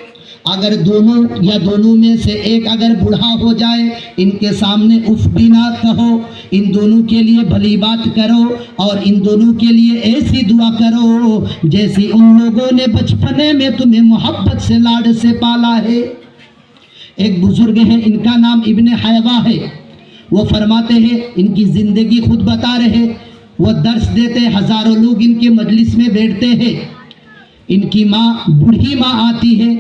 अगर दोनों या दोनों में से एक अगर बूढ़ा हो जाए, इनके सामने उफ भी ना कहो, इन दोनों के लिए भली बात करो और इन दोनों के लिए ऐसी दुआ करो जैसे उन लोगों ने बचपने में तुम्हें मोहब्बत से लाड से पाला है। एक बुजुर्ग है, इनका नाम इब्ने हैवा है। वो फरमाते हैं, इनकी ज़िंदगी खुद बता रहे, वो दर्स देते, हज़ारों लोग इनके मजलिस में बैठते हैं। इनकी माँ, बूढ़ी माँ आती है,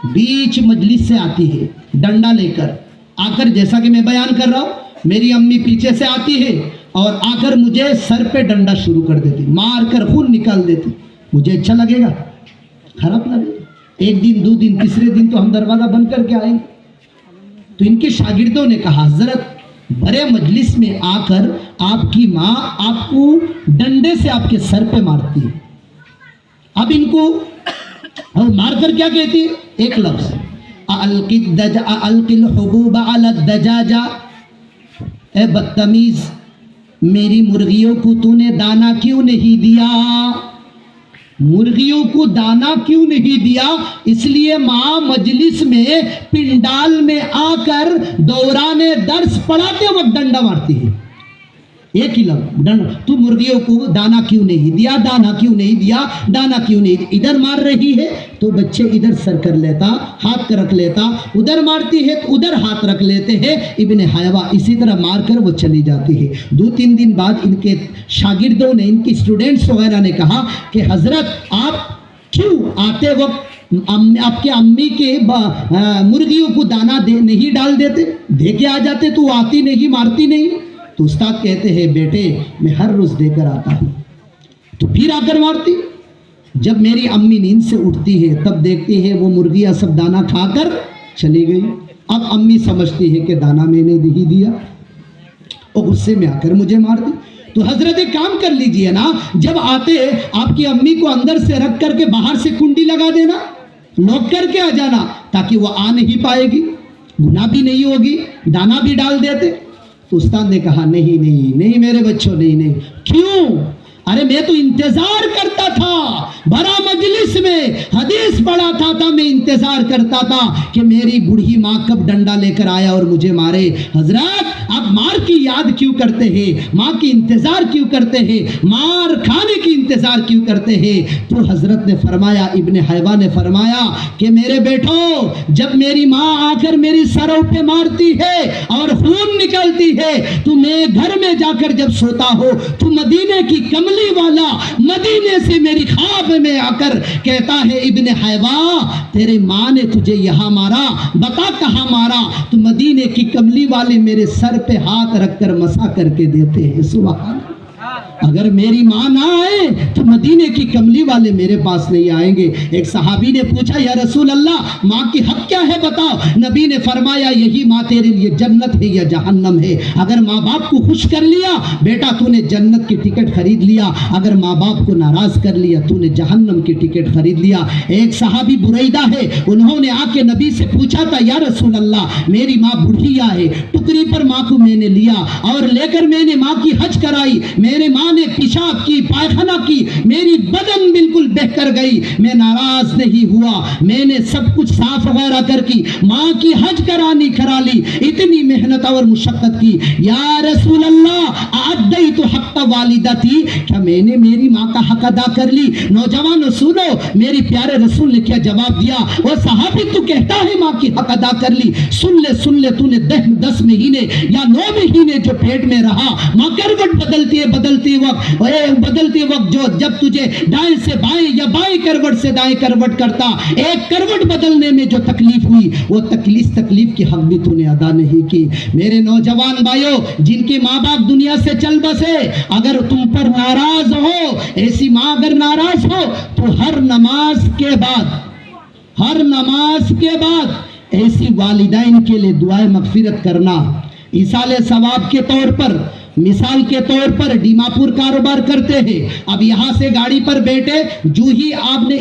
बीच मजलिस से आती है डंडा लेकर आकर, जैसा कि मैं बयान कर रहा हूँ, मेरी अम्मी पीछे से आती है और आकर मुझे सर पे डंडा शुरू कर देती, मार कर खून निकाल देती। मुझे अच्छा लगेगा? खराब लगेगा। 1 दिन 2 दिन 3रे दिन तो हम दरवाज़ा बंद करके आएंगे। तो इनके शागिर्दों ने कहा, हजरत बड़े मजलिस में आकर आपकी माँ आपको डंडे से आपके सर पे मारती है, अब इनको और मारकर क्या कहती है? एक लफ्ज़, अलकिल हुबूब अला दजाजा, ए बदतमीज़, मेरी मुर्गियों को तूने दाना क्यों नहीं दिया? मुर्गियों को दाना क्यों नहीं दिया? इसलिए माँ मजलिस में, पिंडाल में आकर दौराने दर्स पढ़ाते वक्त डंडा मारती है। एक ही लफ्ज, तू मुर्गियों को दाना क्यों नहीं दिया, दाना क्यों नहीं दिया, दाना क्यों नहीं, इधर मार रही है तो बच्चे इधर सर कर लेता, हाथ रख लेता, उधर मारती है तो उधर हाथ रख लेते हैं। इब्ने हयवा इसी तरह मारकर वो चली जाती है। 2-3 दिन बाद इनके शागिर्दों ने, इनकी स्टूडेंट्स वगैरह ने कहा कि हजरत आप क्यों आते वक्त आपके अम्मी के मुर्गियों को दाना नहीं डाल देते, दे के आ जाते, तो आती नहीं, मारती नहीं। तो उस्ताद कहते हैं बेटे मैं हर रोज देकर आता हूँ, तो फिर आकर मारती। जब मेरी अम्मी नींद से उठती है तब देखती है वो मुर्गियां सब दाना खाकर चली गई। अब अम्मी समझती है कि दाना मैंने नहीं दिया और गुस्से में आकर मुझे मार दी। तो हजरत एक काम कर लीजिए ना, जब आते आपकी अम्मी को अंदर से रख करके बाहर से कुंडी लगा देना, लॉक करके आ जाना, ताकि वो आ नहीं पाएगी, गुनाह भी नहीं होगी, दाना भी डाल देते। तो उस्ताद ने कहा नहीं नहीं नहीं मेरे बच्चों, नहीं नहीं। क्यों? अरे मैं तो इंतजार करता था, बड़ा मजलिस में हदीस पढ़ा था मैं इंतजार करता था कि मेरी बूढ़ी माँ कब डंडा लेकर आया और मुझे मारे। हजरत आप मार की याद क्यों करते हैं, माँ की इंतजार क्यों करते हैं, मार खाने की इंतजार क्यों करते हैं? तो हजरत ने फरमाया, इब्ने हयवा ने फरमाया कि मेरे बेटो, जब मेरी माँ आकर मेरी सरों पे मारती है और खून निकलती है तो मैं घर में जाकर जब सोता हो तो मदीने की कमली वाला मदीने से मेरी ख्वाब में आकर कहता है, इब्ने हयवा तेरे माँ ने तुझे यहाँ मारा, बता कहाँ मारा? तो मदीने की कमली वाले मेरे सर पे हाथ रखकर मसा करके देते हैं। सुभान। अगर मेरी माँ ना आए तो मदीने की कमली वाले मेरे पास नहीं आएंगे। एक सहाबी ने पूछा, या रसूल अल्लाह माँ की हक क्या है बताओ? नबी ने फरमाया, यही माँ तेरे लिए जन्नत है या जहन्नम है। अगर माँ बाप को खुश कर लिया बेटा तूने जन्नत की टिकट खरीद लिया, अगर माँ बाप को नाराज कर लिया तूने जहन्नम की टिकट खरीद लिया। एक सहाबी बुरैदा है, उन्होंने आके नबी से पूछा था, या रसूल अल्लाह मेरी माँ बुढ़िया है, टुकरी पर माँ को मैंने लिया और लेकर मैंने माँ की हज कराई, मेरे माँ ने पेशाब की, पायखाना की, मेरी बदन बिल्कुल बहकर गई, मैं नाराज नहीं हुआ, मैंने सब कुछ साफ वगैरह करके माँ की हज करा ली, इतनी मेहनत और मुशक्कत की। या रसूल अल्लाह अद्दई तो हक वालिदा थी, क्या मैंने मेरी माँ का हक अदा कर ली? नौजवानों सुनो, मेरी प्यारे रसूल ने क्या जवाब दिया? वो सहाबी तू कहता है माँ की हक अदा कर ली, सुन ले तूने 10 महीने या 9 महीने जो पेट में रहा, माँ करवट बदलती वक्त जो जब तुझे दाएं से बाएं या बाएं करवट से दाएं करवट करता, एक करवट बदलने में जो तकलीफ हुई वो तकलीफ की हक भी तूने अदा नहीं की। मेरे नौजवान भाइयों, जिनके माँ बाप दुनिया से चल बसे, अगर तुम पर नाराज हो, ऐसी माँ अगर नाराज हो तो हर नमाज के बाद ऐसी वालिदैन के लिए दुआए मगफिरत करना। इसाले सवाब के तौर पर, मिसाल के तौर पर दीमापुर कारोबार करते हैं, अब यहाँ से गाड़ी पर बैठे, जो ही आपने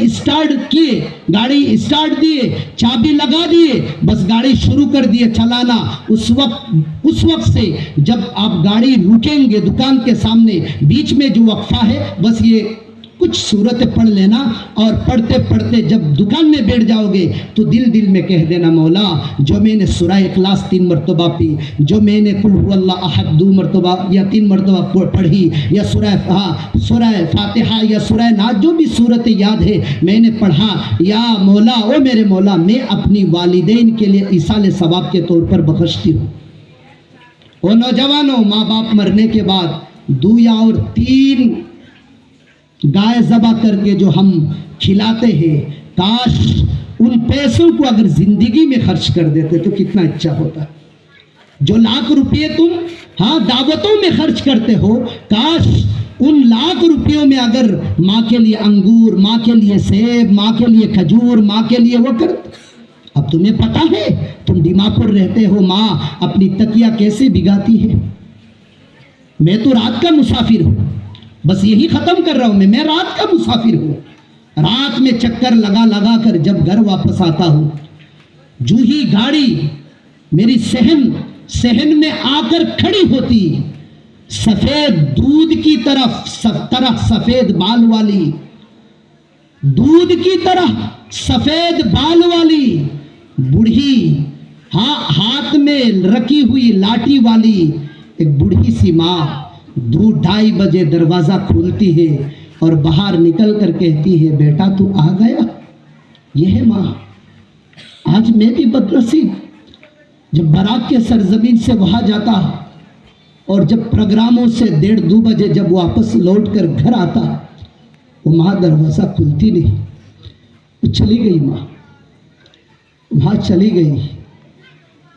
गाड़ी स्टार्ट दिए, चाबी लगा दिए, बस गाड़ी शुरू कर दिए चलाना, उस वक्त से जब आप गाड़ी रुकेंगे दुकान के सामने, बीच में जो वक्फा है बस ये कुछ सूरतें पढ़ लेना और पढ़ते पढ़ते जब दुकान में बैठ जाओगे तो दिल में कह देना, मौला जो मैंने सूरह इखलास 3 मरतबा पी, जो मैंने कुल हुवल्लाहु अहद 2 मरतबा या 3 मरतबा पढ़ी, या सूरह फातिहा या सूरह नाज, जो भी सूरतें याद है मैंने पढ़ा, या मौला ओ मेरे मौला मैं अपनी वालिदैन के लिए इसाले सवाब के तौर पर बख्शती हूँ। ओ नौजवानों, माँ बाप मरने के बाद 2 या और 3 गाय ज़बा करके जो हम खिलाते हैं, काश उन पैसों को अगर जिंदगी में खर्च कर देते तो कितना अच्छा होता। जो लाख रुपये तुम दावतों में खर्च करते हो, काश उन लाख रुपयों में अगर माँ के लिए अंगूर, माँ के लिए सेब, माँ के लिए खजूर, माँ के लिए वो कर। अब तुम्हें पता है, तुम दीमापुर रहते हो, माँ अपनी तकिया कैसे भिगाती है। मैं तो रात का मुसाफिर हूँ, बस यही खत्म कर रहा हूं, मैं रात का मुसाफिर हूं। रात में चक्कर लगा कर जब घर वापस आता हूं, जो ही गाड़ी मेरी सहन में आकर खड़ी होती, सफेद दूध की तरह सफेद बाल वाली, दूध की तरह सफेद बाल वाली बूढ़ी, हाथ में रखी हुई लाठी वाली एक बूढ़ी सी माँ 2-2:30 बजे दरवाज़ा खोलती है और बाहर निकल कर कहती है, बेटा तू आ गया। यह है माँ। आज मैं भी बदनसीब, जब बराक के सरजमीन से वहाँ जाता और जब प्रोग्रामों से 1:30-2 बजे जब वापस लौट कर घर आता, वो माँ दरवाज़ा खुलती नहीं। वो चली गई माँ, वहाँ चली गई।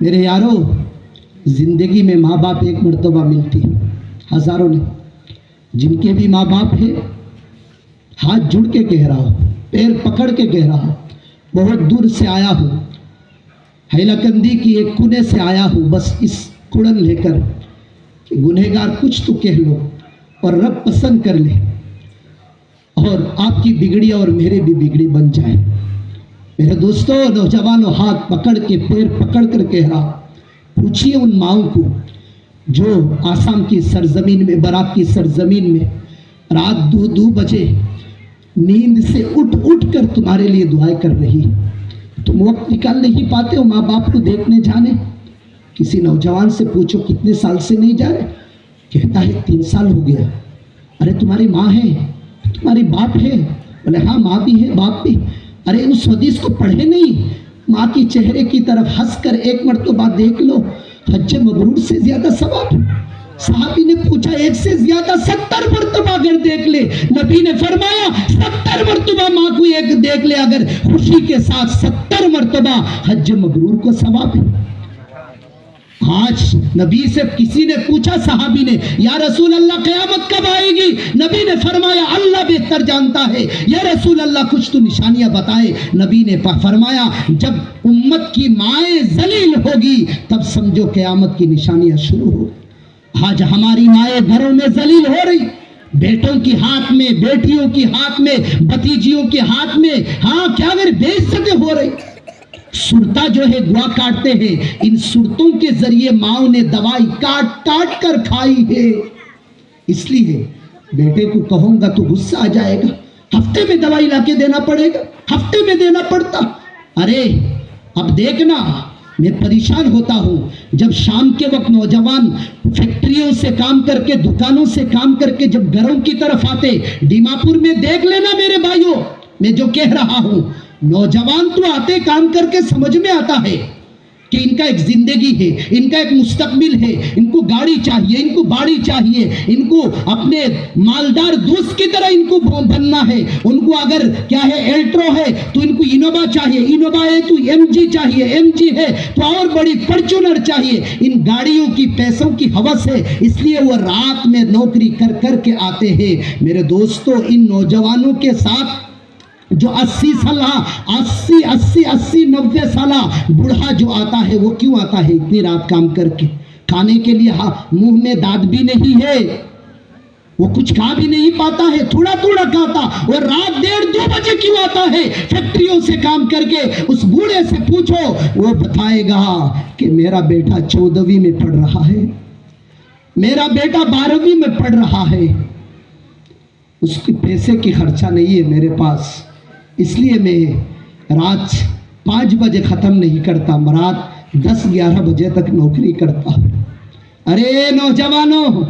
मेरे यारों, ज़िंदगी में माँ बाप एक मर्तबा मिलती, हज़ारों ने। जिनके भी माँ बाप है, हाथ जुड़ के कह रहा हूँ, पैर पकड़ के कह रहा हूँ, बहुत दूर से आया हूँ, हैलाकंदी की एक कुने से आया हूँ, बस इस कुड़न लेकर कि गुनहगार कुछ तो कह लो और रब पसंद कर ले और आपकी बिगड़ी और मेरे भी बिगड़ी बन जाए। मेरे दोस्तों, नौजवानों, हाथ पकड़ के पैर पकड़ कर कह रहा, पूछिए उन माओं को जो आसाम की सरजमीन में, बराक की सरजमीन में रात 2-2 बजे नींद से उठ उठ कर तुम्हारे लिए दुआएं कर रही। तुम वक्त निकाल नहीं पाते हो माँ बाप को देखने जाने। किसी नौजवान से पूछो कितने साल से नहीं जा रहे, कहता है 3 साल हो गया। अरे तुम्हारी माँ है, तुम्हारी बाप है? बोले हाँ, माँ भी है बाप भी। अरे उस हदीस को पढ़े नहीं, माँ की चेहरे की तरफ हंस कर एक मर्तबा देख लो, हज मबरूर से ज्यादा सवाब। साहबी ने पूछा, 1 से ज्यादा 70 मर्तबा अगर देख ले। नबी ने फरमाया 70 मर्तबा माँ को एक देख ले, अगर खुशी के साथ 70 मर्तबा हज मबरूर को सवाब है। आज नबी से किसी ने पूछा, साहबी ने, या रसूल अल्लाह क़यामत कब आएगी? नबी ने फरमाया अल्लाह बेहतर जानता है। या रसूल अल्लाह कुछ तो निशानियां बताए। नबी ने फरमाया जब उम्मत की माएँ जलील होगी तब समझो क़यामत की निशानियां शुरू होगी। आज हमारी माएँ घरों में जलील हो रही, बेटों की हाथ में, बेटियों की हाथ में, भतीजियों के हाथ में, हाँ क्या अगर बेइज्जती हो रही। सुरता जो है गुआ काटते हैं, इन सुरतों के जरिए माओ ने दवाई काट काट कर खाई है। इसलिए बेटे को कहूंगा तो गुस्सा आ जाएगा, हफ्ते में दवाई लाके देना पड़ेगा, हफ्ते में देना पड़ता। अरे अब देखना, मैं परेशान होता हूँ जब शाम के वक्त नौजवान फैक्ट्रियों से काम करके, दुकानों से काम करके जब घरों की तरफ आते। दीमापुर में देख लेना मेरे भाइयों, मैं जो कह रहा हूँ, नौजवान तो आते काम करके समझ में आता है कि इनका एक जिंदगी है, इनका एक मुस्तकबिल है, इनको गाड़ी चाहिए, इनको बाड़ी चाहिए, इनको अपने मालदार दोस्त की तरह इनको बनना है। उनको अगर क्या है एल्ट्रो है तो इनको इनोवा चाहिए, इनोवा है तो एमजी चाहिए, एमजी है तो और बड़ी फॉर्च्यूनर चाहिए। इन गाड़ियों की पैसों की हवस है, इसलिए वो रात में नौकरी कर कर के आते हैं। मेरे दोस्तों, इन नौजवानों के साथ जो 80 साल 90 साल बूढ़ा जो आता है, वो क्यों आता है? इतनी रात काम करके, खाने के लिए मुंह में दांत भी नहीं है, वो कुछ खा भी नहीं पाता है, थोड़ा थोड़ा खाता। और रात 1:30-2 बजे क्यों आता है फैक्ट्रियों से काम करके? उस बूढ़े से पूछो, वो बताएगा कि मेरा बेटा 14वीं में पढ़ रहा है, मेरा बेटा 12वीं में पढ़ रहा है, उसके पैसे की खर्चा नहीं है मेरे पास, इसलिए मैं रात 5 बजे ख़त्म नहीं करता, मैं रात 10-11 बजे तक नौकरी करता। अरे नौजवानों,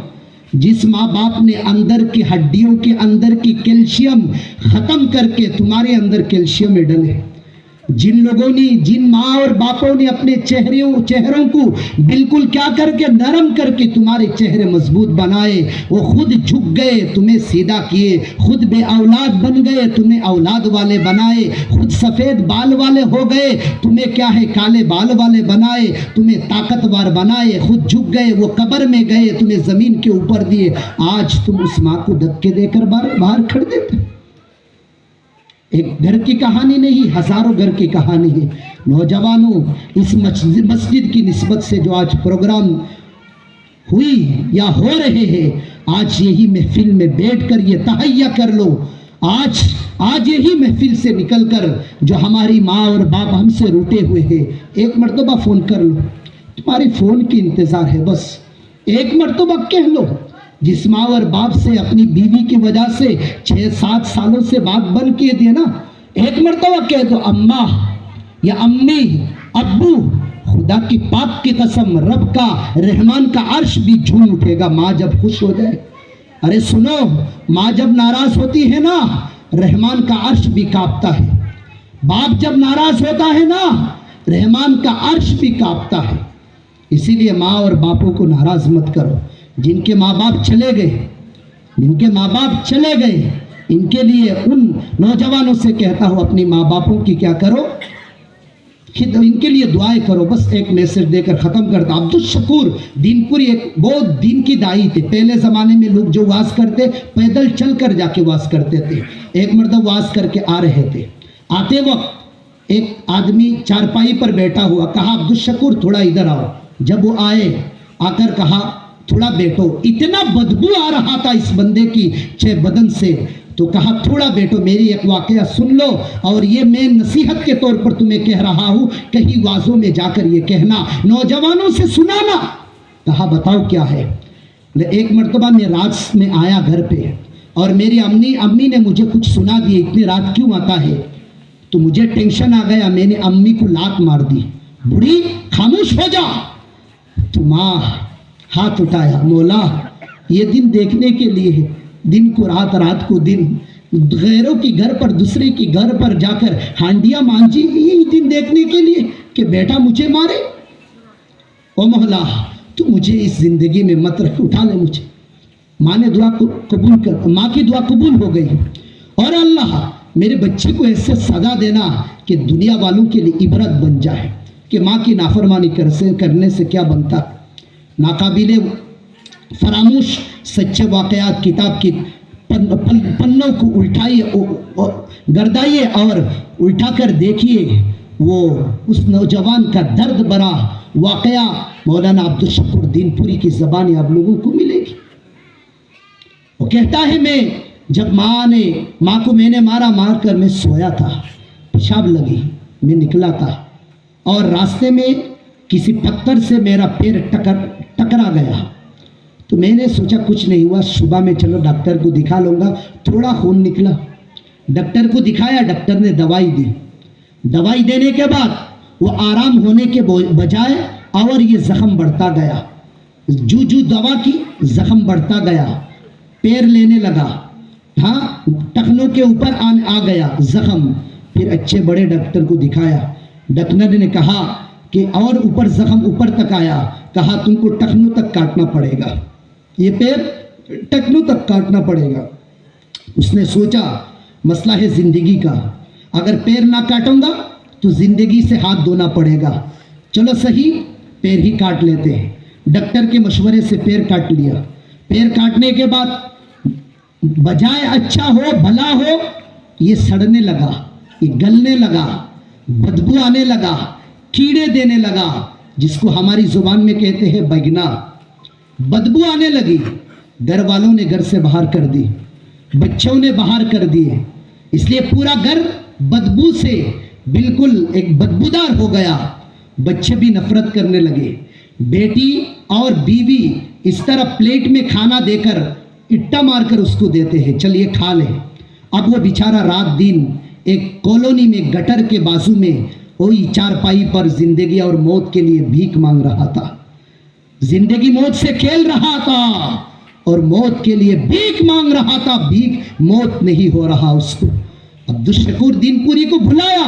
जिस माँ बाप ने अंदर की हड्डियों के अंदर की कैल्शियम ख़त्म करके तुम्हारे अंदर कैल्शियम में डले, जिन लोगों ने, जिन माँ और बापों ने अपने चेहरों को बिल्कुल क्या करके नरम करके तुम्हारे चेहरे मजबूत बनाए, वो खुद झुक गए, तुम्हें सीधा किए, खुद बे औलाद बन गए, तुम्हें औलाद वाले बनाए, खुद सफ़ेद बाल वाले हो गए, तुम्हें क्या है काले बाल वाले बनाए, तुम्हें ताकतवर बनाए, खुद झुक गए, वो कब्र में गए, तुम्हें ज़मीन के ऊपर दिए। आज तुम उस माँ को धक्के देकर बाहर खड़ देते। एक घर की कहानी नहीं, हजारों घर की कहानी है। नौजवानों, इस मस्जिद की निस्बत से जो आज प्रोग्राम हुई या हो रहे हैं, आज यही महफिल में बैठकर ये तहैया कर लो, आज यही महफिल से निकलकर जो हमारी माँ और बाप हमसे रूठे हुए हैं, एक मर्तबा फ़ोन कर लो, तुम्हारी फ़ोन की इंतज़ार है, बस एक मर्तबा कह लो। जिस माँ और बाप से अपनी बीवी की वजह से 6-7 सालों से बात बंद किए दिए ना, एक मर्तबा कह दो, अम्मा या अम्मी, अब्बू खुदा की पाक की कसम, रब का रहमान का अर्श भी झूम उठेगा माँ जब खुश हो जाए। अरे सुनो, माँ जब नाराज होती है ना, रहमान का अर्श भी कांपता है। बाप जब नाराज होता है ना, रहमान का अर्श भी कांपता है। इसीलिए माँ और बापों को नाराज मत करो। जिनके माँ बाप चले गए, जिनके माँ बाप चले गए, इनके लिए, उन नौजवानों से कहता हूँ, अपनी माँ बापों की क्या करो, इनके लिए दुआएं करो। बस एक मैसेज देकर ख़त्म करता। अब्दुल शकूर दीनपुरी एक बहुत दिन की दाई थे। पहले ज़माने में लोग जो वास करते, पैदल चल कर जाके वास करते थे। एक मर्द वास करके आ रहे थे। आते वक्त एक आदमी चारपाई पर बैठा हुआ, कहा अब्दुल शकूर थोड़ा इधर आओ। जब वो आए, आकर कहा थोड़ा बैठो। इतना बदबू आ रहा था इस बंदे की छह बदन से, तो कहा थोड़ा बैठो, मेरी एक वाकया सुन लो, और ये मैं नसीहत के तौर पर तुम्हें कह रहा हूँ, कहीं वाजों में जाकर ये कहना, नौजवानों से सुनाना। कहा बताओ क्या है। एक मरतबा मैं रात में आया घर पे, और मेरी अम्मी ने मुझे कुछ सुना दिया, इतनी रात क्यों आता है। तो मुझे टेंशन आ गया, मैंने अम्मी को लात मार दी, बुढ़ी खामोश हो जा। तो माँ हाथ उठाया, मौला ये दिन देखने के लिए है, दिन को रात, रात को दिन, गैरों की घर पर, दूसरे की घर पर जाकर हांडिया मांझी, ये दिन देखने के लिए कि बेटा मुझे मारे। ओ मौला तू मुझे इस जिंदगी में मत रख, उठा ले मुझे। माँ ने दुआ कबूल कर, माँ की दुआ कबूल हो गई। और अल्लाह मेरे बच्चे को ऐसे सजा देना कि दुनिया वालों के लिए इबरत बन जाए कि माँ की नाफरमानी करने से क्या बनता। नाकाबिले फरामोश सच्चे वाक़यात किताब की पन्नों को उल्टाइए, गर्दाइए और उल्टाकर देखिए, वो उस नौजवान का दर्द भरा वाक़या मौलाना अब्दुल शकूर दीनपुरी की ज़बान आप लोगों को मिलेगी। वो कहता है, मैं जब माँ को मैंने मार कर मैं सोया था, पेशाब लगी, मैं निकला था, और रास्ते में किसी पत्थर से मेरा पैर टकरा गया। तो मैंने सोचा कुछ नहीं हुआ, सुबह में चलो डॉक्टर को दिखा लूँगा। थोड़ा खून निकला, डॉक्टर को दिखाया, डॉक्टर ने दवाई दी। दवाई देने के बाद वो आराम होने के बजाय और ये ज़ख़म बढ़ता गया, जू दवा की ज़ख़म बढ़ता गया, पैर लेने लगा, हाँ टखनों के ऊपर आ गया ज़ख़म। फिर अच्छे बड़े डॉक्टर को दिखाया, डॉक्टर ने कहा कि और ऊपर ज़ख़म ऊपर तक आया, कहा तुमको टखनों तक काटना पड़ेगा, ये पैर टखनों तक काटना पड़ेगा। उसने सोचा मसला है ज़िंदगी का, अगर पैर ना काटूंगा तो ज़िंदगी से हाथ धोना पड़ेगा, चलो सही पैर ही काट लेते हैं। डॉक्टर के मशवरे से पैर काट लिया। पैर काटने के बाद बजाय अच्छा हो भला हो, ये सड़ने लगा, ये गलने लगा, बदबू आने लगा, कीड़े देने लगा, जिसको हमारी ज़ुबान में कहते हैं बैगना। बदबू आने लगी, घर वालों ने घर से बाहर कर दी, बच्चों ने बाहर कर दिए, इसलिए पूरा घर बदबू से बिल्कुल एक बदबूदार हो गया। बच्चे भी नफरत करने लगे। बेटी और बीवी इस तरह प्लेट में खाना देकर इट्टा मारकर उसको देते हैं, चलिए खा ले। अब वो बेचारा रात दिन एक कॉलोनी में गटर के बाजू में वही चारपाई पर जिंदगी और मौत के लिए भीख मांग रहा था। जिंदगी मौत से खेल रहा था और मौत के लिए भीख मांग रहा था, भीख मौत नहीं हो रहा उसको। अब्दुल शकूर दीनपुरी को बुलाया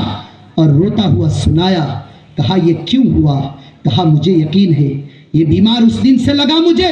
और रोता हुआ सुनाया, कहा ये क्यों हुआ। कहा मुझे यकीन है ये बीमार उस दिन से लगा मुझे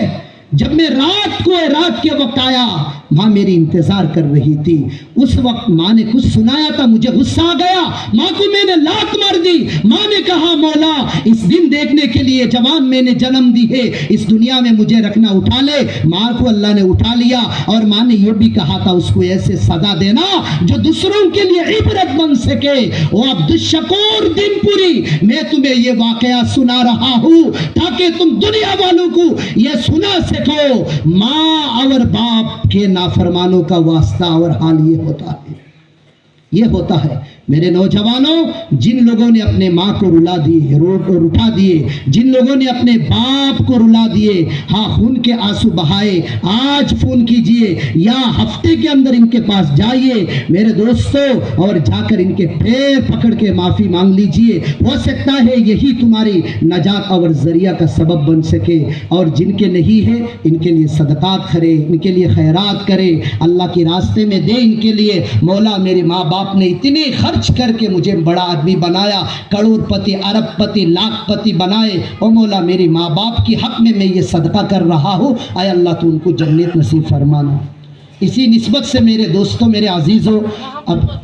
जब मैं रात के वक्त आया, माँ मेरी इंतजार कर रही थी। उस वक्त माँ ने कुछ सुनाया था, मुझे गुस्सा आ गया, माँ को मैंने लात मार दी। माँ ने कहा मौला इस दिन देखने के लिए जवान मैंने जन्म दी है, इस दुनिया में मुझे रखना, उठा ले। माँ को अल्लाह ने उठा लिया और माँ ने यह भी कहा था उसको ऐसे सजा देना जो दूसरों के लिए इबरत बन सके। ओ अब्दुल शकूर दीनपुरी, मैं तुम्हें ये वाकया सुना रहा हूँ ताकि तुम दुनिया वालों को यह सुना सको, माँ और बाप के नाफरमानों का वास्ता और हाल ये होता है, ये होता है। मेरे नौजवानों, जिन लोगों ने अपने माँ को रुला दिए, उठा दिए, जिन लोगों ने अपने बाप को रुला दिए, हाँ खून के आंसू बहाए, आज फोन कीजिए या हफ्ते के अंदर इनके पास जाइए मेरे दोस्तों, और जाकर इनके पैर पकड़ के माफी मांग लीजिए। हो सकता है यही तुम्हारी नजात और जरिया का सबब बन सके। और जिनके नहीं है इनके लिए सदकात करे, इनके लिए खैरात करे, अल्लाह के रास्ते में दे इनके लिए। मौला मेरे माँ बाप ने इतने खर्च करके मुझे बड़ा आदमी बनाया, करोड़पति, अरबपति, लाखपति बनाए। ओ मौला मेरे माँ बाप की हक में मैं ये सदका कर रहा हूँ, आय अल्लाह तू उनको जन्नत नसीब फरमाना। इसी निस्बत से मेरे दोस्तों, मेरे अजीज़ों, अब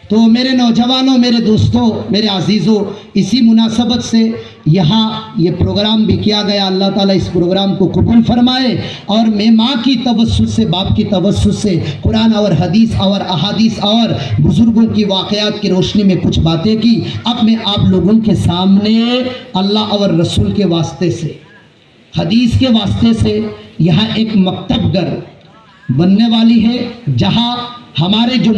तो मेरे नौजवानों, मेरे दोस्तों, मेरे अजीज़ों, इसी मुनासबत से यहाँ ये प्रोग्राम भी किया गया। अल्लाह ताला इस प्रोग्राम को कबूल फरमाए। और मैं माँ की तवस्सुत से, बाप की तवस्सुत से कुरान और हदीस और अहादीस और बुज़ुर्गों की वाक़यात की रोशनी में कुछ बातें की। अब मैं आप लोगों के सामने अल्लाह और रसूल के वास्ते से, हदीस के वास्ते से यहाँ एक मकतब घर बनने वाली है, जहाँ हमारे जो